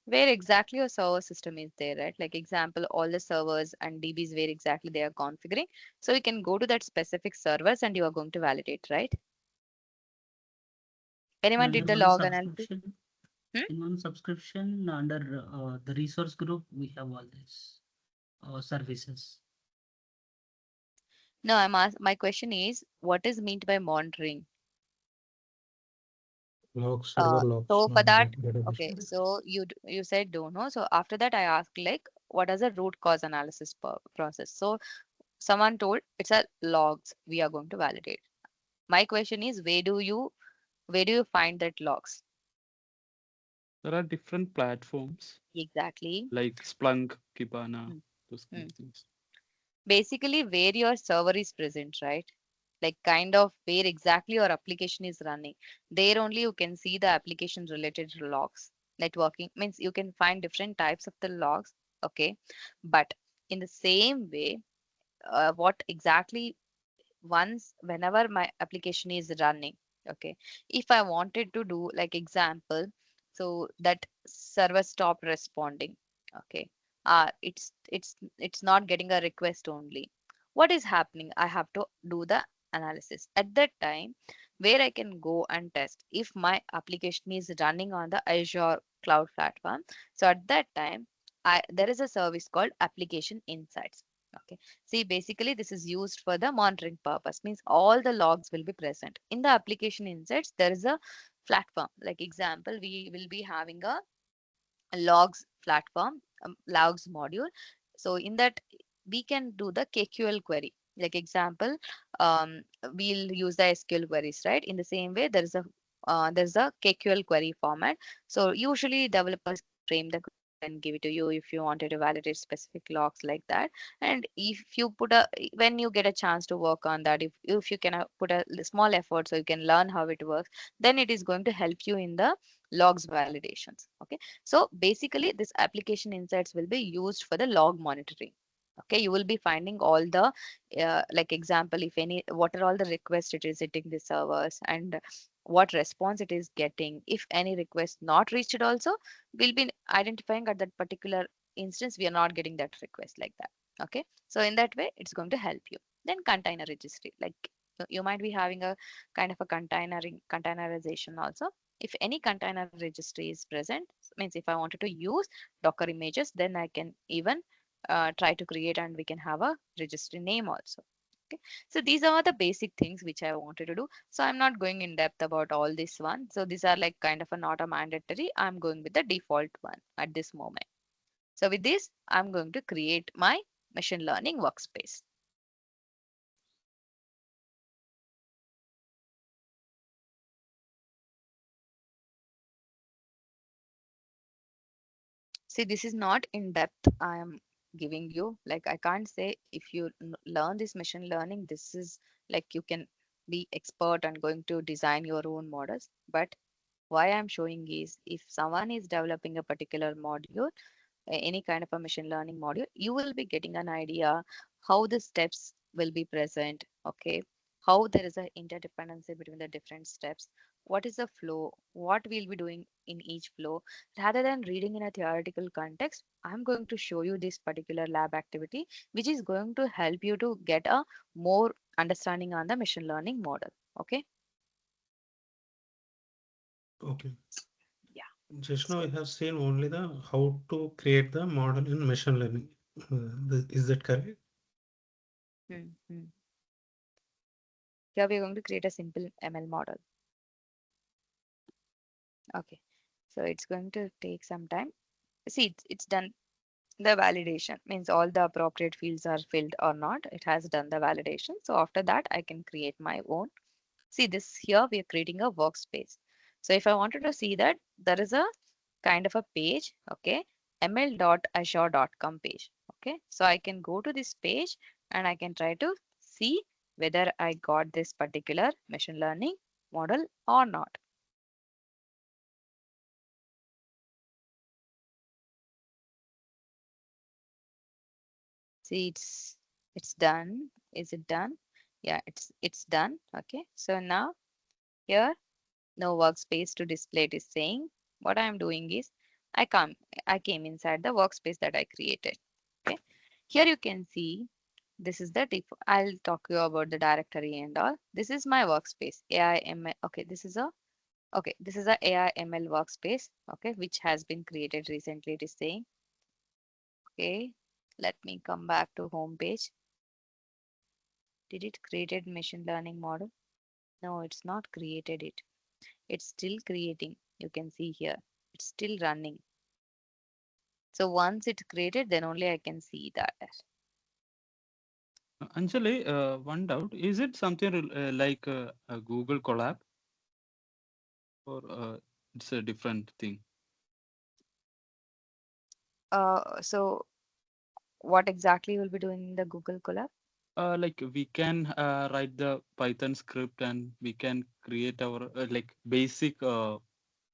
where exactly your server system is there, right? Like example, all the servers and DBs where exactly they are configuring. So you can go to that specific servers and you are going to validate, right? Anyone And did in the one log analysis? subscription, Hmm? in one subscription under the resource group, we have all these services. No, my question is, what is meant by monitoring? Logs, server logs So for on that, database. okay, so you said don't know. So after that, I asked like, what is a root cause analysis process. So someone told it's a logs we are going to validate. My question is, where do you find that logs? There are different platforms Exactly. like Splunk, Kibana, Mm, those kind mm. of things. Basically, where your server is present, right? Like kind of where exactly your application is running. There only you can see the application related logs. Networking means you can find different types of the logs. Okay. But in the same way, what exactly once whenever my application is running, okay, if I wanted to do like example, so that server stopped responding, okay, it's not getting a request only, what is happening, I have to do the analysis at that time, where I can go and test if my application is running on the Azure cloud platform. So at that time, there is a service called application insights. Okay. See, basically, this is used for the monitoring purpose, means all the logs will be present. In the application insights, there is a platform. Like example, we will be having a logs platform, logs module. So in that, we can do the KQL query. Like example, um, we'll use the SQL queries, right? In the same way, there's a KQL query format. So usually developers can frame the query and give it to you if you wanted to validate specific logs like that. And if you when you get a chance to work on that, if you can put a small effort so you can learn how it works, then it is going to help you in the logs validations. Okay. So basically, this application insights will be used for the log monitoring. Okay, you will be finding all the like example, if any, what are all the requests it is hitting the servers and what response it is getting. If any request not reached also, we'll be identifying at that particular instance we are not getting that request like that. Okay, so in that way, it's going to help you. Then container registry, like you might be having a kind of a containerization also. If any container registry is present, means if I wanted to use Docker images, then I can even try to create and we can have a registry name also. Okay. So these are the basic things which I wanted to do. So I'm not going in depth about all this one. So these are like kind of a not a mandatory. I'm going with the default one at this moment. So with this, I'm going to create my machine learning workspace. See, this is not in depth I am giving you. Like, I can't say if you learn this machine learning, this is like you can be expert and going to design your own models. But why I'm showing is if someone is developing a particular module, any kind of a machine learning module, you will be getting an idea how the steps will be present, okay? How there is an interdependency between the different steps. What is the flow? What we'll be doing in each flow. Rather than reading in a theoretical context, I'm going to show you this particular lab activity, which is going to help you to get a more understanding on the machine learning model. Okay. Okay. Yeah. Just now So we have seen only the how to create the model in machine learning. Is that correct? hmm, hmm. Here we're going to create a simple ML model. Okay. So it's going to take some time. See, it's done. The validation means all the appropriate fields are filled or not. It has done the validation. So after that, I can create my own. See this here, we are creating a workspace. So if I wanted to see that, there is a kind of a page, okay, ml.azure.com page. Okay, so I can go to this page and I can try to see whether I got this particular machine learning model or not. See, it's done. Is it done? Yeah, it's done. Okay, so now here no workspace to display it is saying what I am doing is I come I came inside the workspace that I created. Okay, here you can see this is the default. I'll talk you about the directory and all. This is my workspace AIML. Okay, this is a AIML workspace. Okay, which has been created recently. It is saying okay. Let me come back to home page. Did it created machine learning model? No, it's not created it. It's still creating. You can see here. It's still running. So once it's created, then only I can see that. Anjali, one doubt: is it something like a Google Colab, or it's a different thing? So what exactly will be doing in the Google Colab? Like we can write the Python script and we can create our like basic Yeah,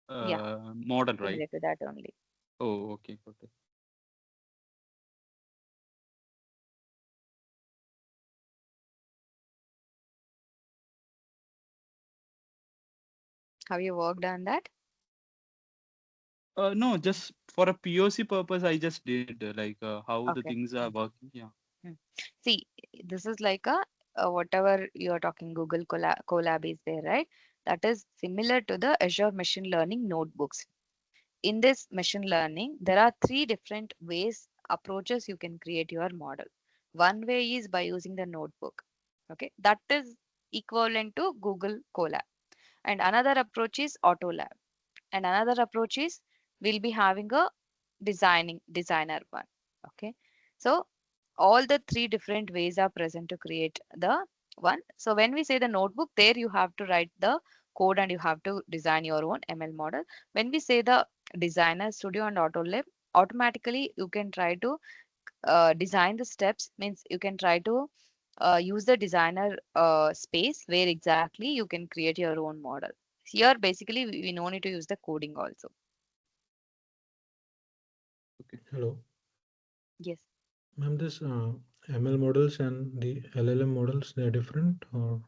model, right? similar to that only. Oh, okay, okay. Have you worked on that? No, just for a POC purpose, I just did like how the Okay. things are working. Yeah. Hmm. See, this is like a whatever you're talking Google Colab is there, right? That is similar to the Azure Machine Learning notebooks. In this machine learning, there are three different ways, approaches you can create your model. One way is by using the notebook. Okay, that is equivalent to Google Colab. And another approach is AutoLab. And another approach is we'll be having a designer one. Okay, so all the three different ways are present to create the one. So when we say the notebook, there you have to write the code and you have to design your own ML model. When we say the designer studio and AutoLab, automatically you can try to design the steps, means you can try to use the designer space where exactly you can create your own model. Here basically we no need to use the coding also. Hello, Yes. ma'am. This ML models and the LLM models, they're different or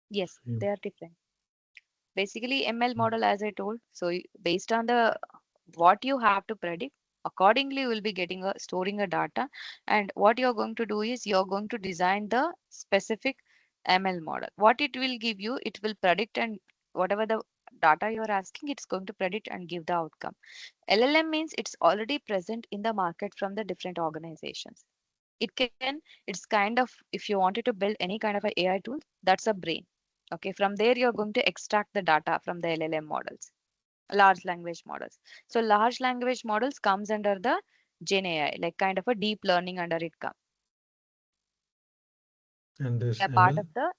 Yes, same? they are different. Basically, ML model, as I told, so based on the what you have to predict, accordingly you will be getting a storing a data, and what you're going to do is you're going to design the specific ML model. What it will give you, it will predict, and whatever the data you're asking, it's going to predict and give the outcome. LLM means it's already present in the market from the different organizations. It's kind of, if you wanted to build any kind of a AI tool, that's a brain. Okay, from there you're going to extract the data from the LLM models, large language models. So large language models comes under the Gen AI, like kind of a deep learning under it come. And They this are part ML, of the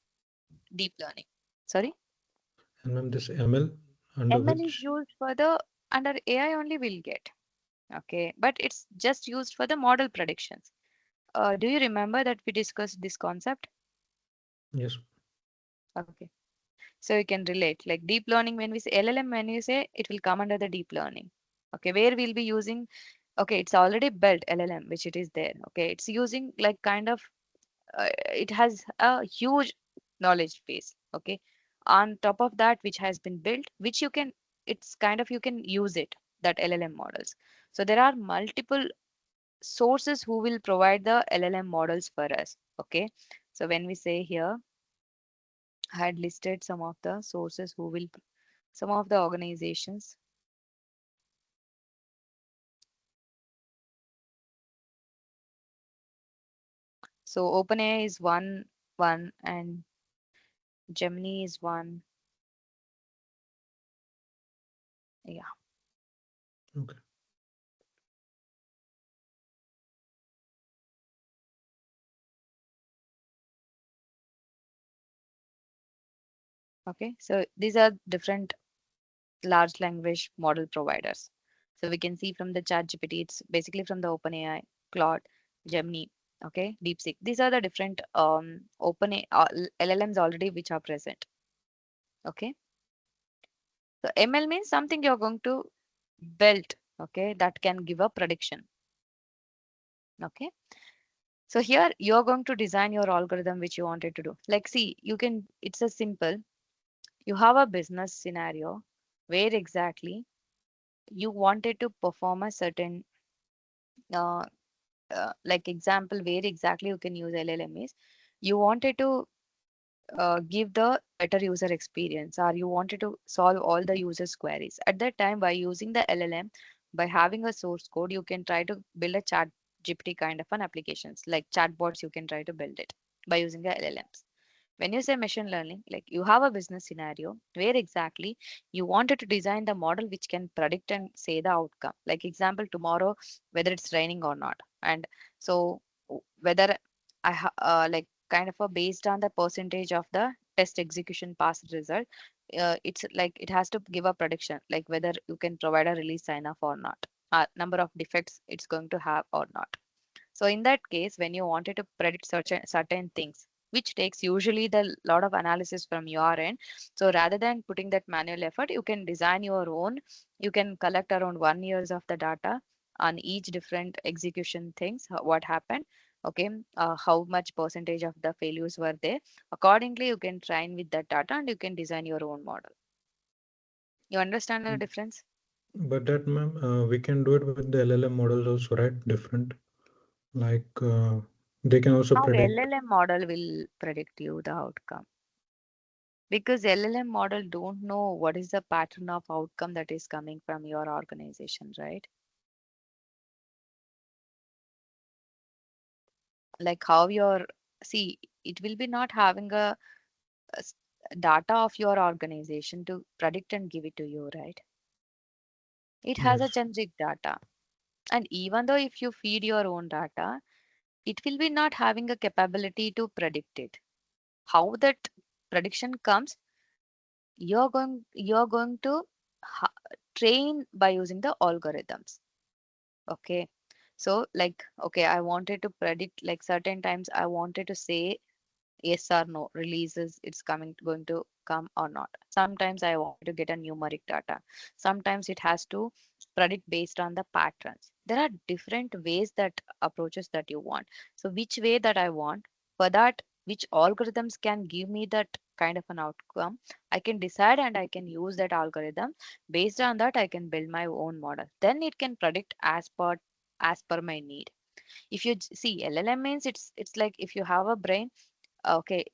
deep learning. Sorry, and ma'am, this ML under ML is which? used for the under AI only will get. Okay, but it's just used for the model predictions. Do you remember that we discussed this concept? Yes. Okay. So you can relate like deep learning when we say LLM, when you say it will come under the deep learning. Okay, where we'll be using, okay, it's already built LLM, which it is there. Okay, it's using like kind of, it has a huge knowledge base. Okay, on top of that, which has been built, which you can, it's kind of you can use it, that LLM models. So there are multiple sources who will provide the LLM models for us. Okay, so when we say here, I had listed some of the sources who will, some of the organizations. So OpenAI is one, and Gemini is one. Yeah. Okay. Okay. So these are different large language model providers. So we can see from the ChatGPT, it's basically from the OpenAI, Claude, Gemini. Okay, DeepSeek. These are the different LLMs already which are present. Okay. So ML means something you're going to build. Okay, that can give a prediction. Okay. So here you're going to design your algorithm which you wanted to do. Like, see, you can, it's a simple, you have a business scenario where exactly you wanted to perform a certain, uh, like example, where exactly you can use LLM is you wanted to give the better user experience, or you wanted to solve all the users queries. At that time, by using the LLM, by having a source code, you can try to build a chat GPT kind of an applications, like chatbots, you can try to build it by using the LLMs. When you say machine learning, like you have a business scenario where exactly you wanted to design the model which can predict and say the outcome. Like example, tomorrow, whether it's raining or not. And so whether like kind of a based on the percentage of the test execution pass result, it's like it has to give a prediction, like whether you can provide a release sign off or not, number of defects it's going to have or not. So in that case, when you wanted to predict certain things, which takes usually the lot of analysis from your end. So rather than putting that manual effort, you can design your own. You can collect around 1 years of the data on each different execution things, what happened. Okay, how much percentage of the failures were there. Accordingly, you can train with that data and you can design your own model. You understand the difference? But that, ma'am, we can do it with the LLM models also, right? Different, like they can also How predict. LLM model will predict you the outcome? Because LLM model don't know what is the pattern of outcome that is coming from your organization, right? Like how your, see, it will be not having a s- data of your organization to predict and give it to you, right? It has a Yes. generic data. And even though if you feed your own data, it will be not having a capability to predict it. How that prediction comes, you're going to ha- train by using the algorithms. Okay. So like, okay, I wanted to predict like certain times I wanted to say yes or no releases it's coming going to come or not. Sometimes I wanted to get a numeric data. Sometimes it has to predict based on the patterns. There are different ways that approaches that you want. So which way that I want, for that which algorithms can give me that kind of an outcome, I can decide and I can use that algorithm. Based on that I can build my own model, then it can predict as per my need. If you see LLM means it's like if you have a brain. Okay,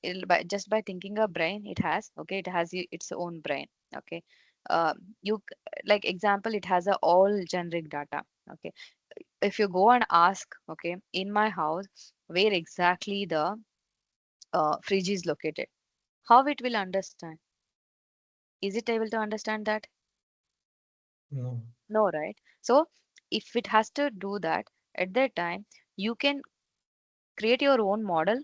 just by thinking a brain it has, okay, it has its own brain. Okay, like example, it has a all generic data. Okay, if you go and ask, okay, in my house where exactly the fridge is located, how it will understand? Is it able to understand that? No. No, right? So if it has to do that, at that time you can create your own model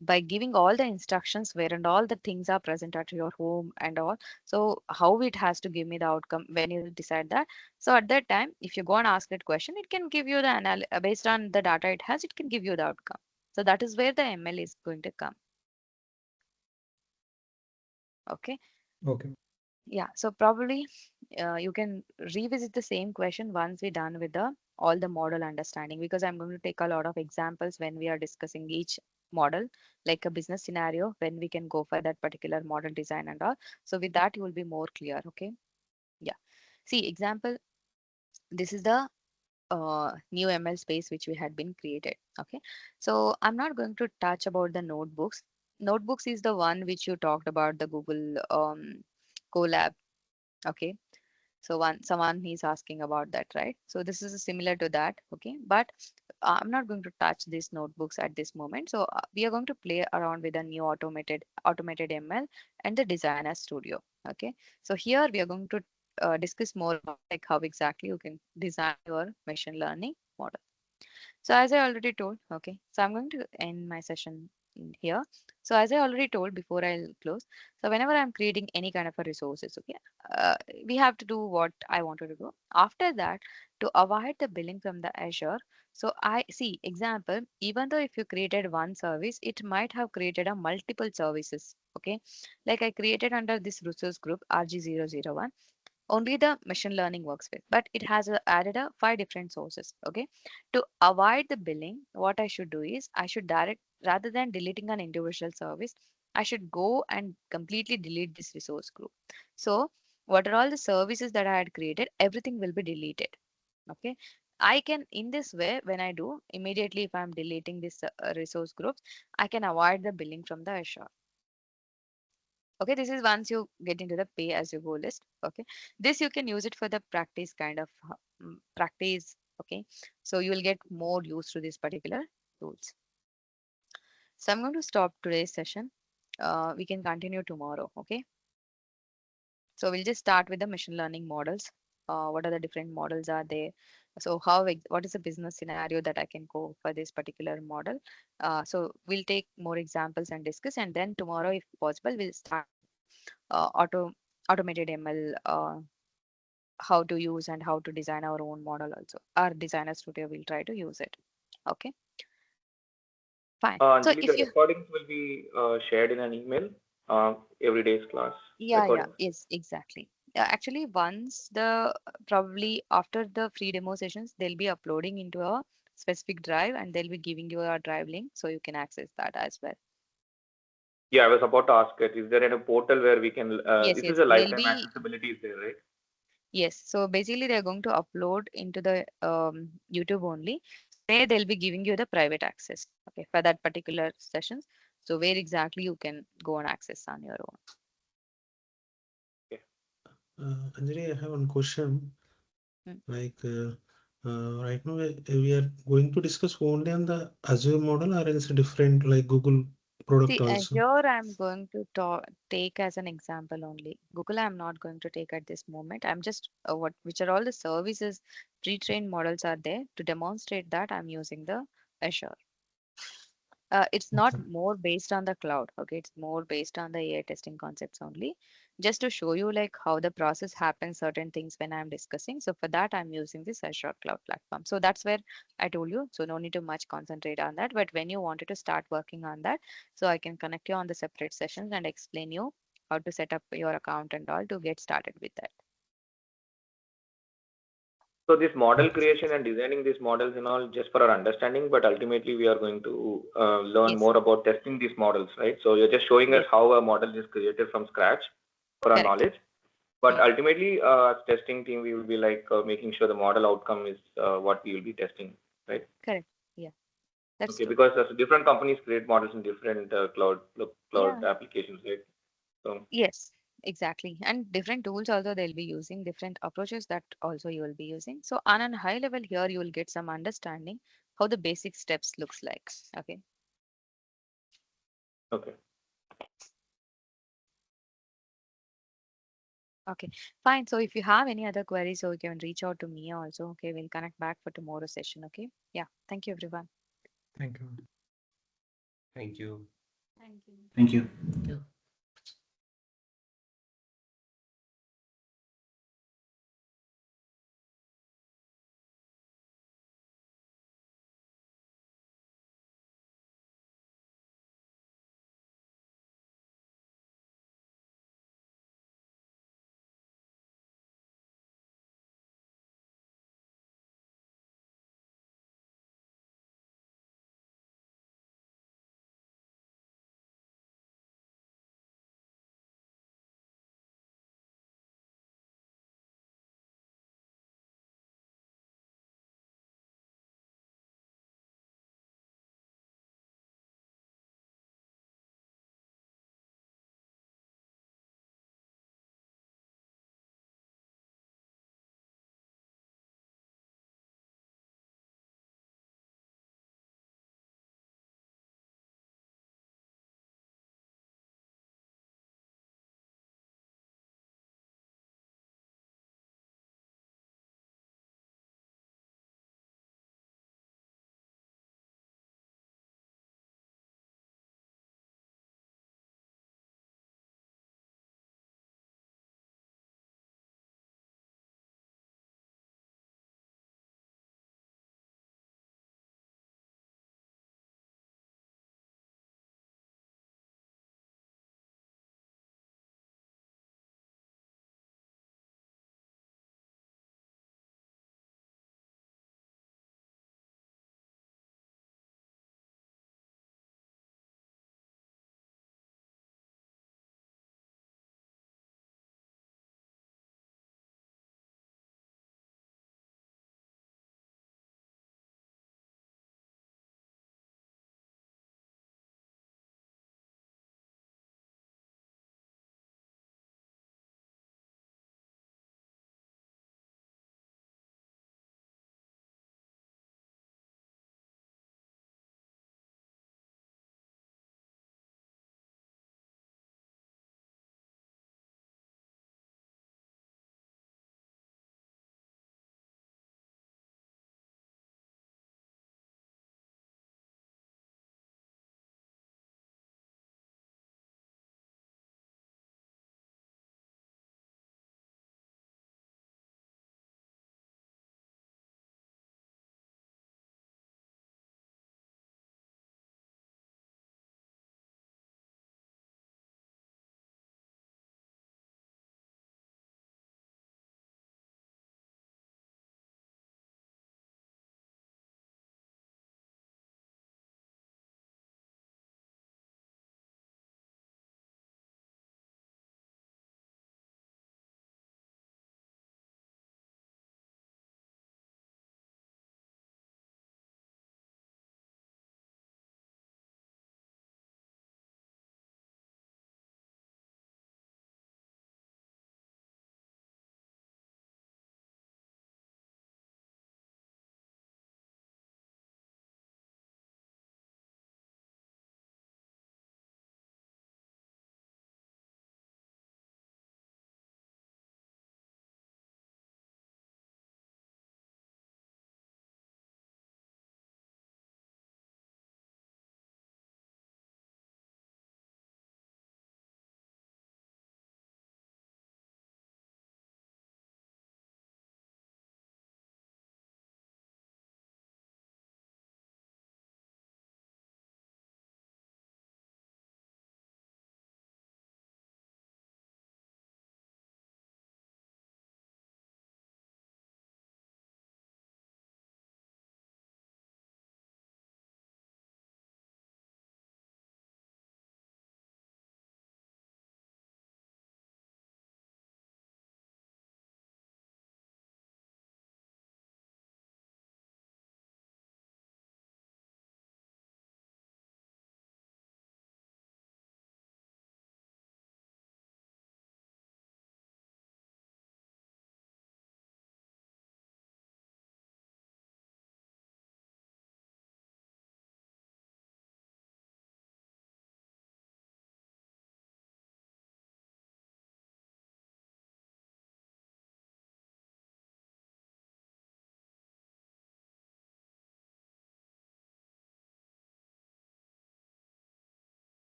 by giving all the instructions where and all the things are present at your home and all. So how it has to give me the outcome when you decide that. So at that time, if you go and ask that question, it can give you the based on the data it has, it can give you the outcome. So that is where the ML is going to come. Okay. Okay. Yeah. So probably you can revisit the same question once we're done with the all the model understanding, because I'm going to take a lot of examples when we are discussing each model, like a business scenario when we can go for that particular model design and all. So with that you will be more clear. Okay. Yeah. See example, this is the new ML space which we had been created. Okay. So I'm not going to touch about the notebooks. Notebooks is the one which you talked about, the Google collab. Okay. So someone is asking about that, right? So this is similar to that. Okay, but I'm not going to touch these notebooks at this moment. So we are going to play around with a new automated ML and the designer studio. Okay, so here we are going to discuss more about like how exactly you can design your machine learning model. So as I already told, okay, so I'm going to end my session here. So as I already told before I'll close, so whenever I'm creating any kind of a resources, okay, uh, we have to do what I wanted to do. After that, to avoid the billing from the Azure, so I see example, even though if you created one service, it might have created a multiple services. Okay, like I created under this resource group RG001, only the machine learning works with, but it has added a 5 different sources. Okay, to avoid the billing, what I should do is I should direct, rather than deleting an individual service, I should go and completely delete this resource group. So what are all the services that I had created, everything will be deleted. Okay, I can in this way, when I do immediately, if I'm deleting this resource groups, I can avoid the billing from the Azure. Okay, this is once you get into the pay as you go list. Okay, this you can use it for the practice kind of practice. Okay, so you will get more use to these particular tools. So I'm going to stop today's session. we can continue tomorrow. Okay. So we'll just start with the machine learning models. What are the different models are there? So what is the business scenario that I can go for this particular model? So we'll take more examples and discuss, and then tomorrow, if possible, we'll start automated ML, how to use and how to design our own model also. Our designer studio will try to use it. Okay, fine. So Anjali, if the you, recordings will be shared in an email, every day's class yeah, recordings. yes, exactly. Actually, once probably after the free demo sessions, they'll be uploading into a specific drive and they'll be giving you a drive link so you can access that as well. Yeah, I was about to ask it. Is there any portal where we can, Yes, this yes, is a they'll lifetime be, accessibility is there, right? yes. So basically, they're going to upload into the YouTube only. There, they'll be giving you the private access, okay, for that particular sessions. So where exactly you can go and access on your own. Anjali, I have one question. Hmm. Like right now, we are going to discuss only on the Azure model, or is it different like Google product See, also? Azure I'm going to take as an example only. Google I'm not going to take at this moment. I'm just which are all the services, pre-trained models are there. To demonstrate that, I'm using the Azure. It's not Okay. more based on the cloud, okay? It's more based on the AI testing concepts only. Just to show you like how the process happens, certain things when I'm discussing. So for that, I'm using this Azure cloud platform. So that's where I told you. So no need to much concentrate on that. But when you wanted to start working on that, so I can connect you on the separate sessions and explain you how to set up your account and all to get started with that. So this model Okay. creation and designing these models and all just for our understanding, but ultimately we are going to learn Yes, more about testing these models, right? So you're just showing us yes, how a model is created from scratch for our correct. knowledge. But Hmm. ultimately, as testing team, we will be like making sure the model outcome is what we will be testing, right? Correct. Yeah, that's Okay, true. because different companies create models in different Yeah. cloud applications, right? So Yes, exactly. And different tools also they'll be using, different approaches that also you will be using. So on a high level here, you will get some understanding how the basic steps looks like. Okay. okay. Okay. Fine. So if you have any other queries, so you can reach out to me also. Okay. We'll connect back for tomorrow's session. Okay. Yeah. Thank you, everyone. Thank you. Thank you. Thank you. Thank you. Thank you.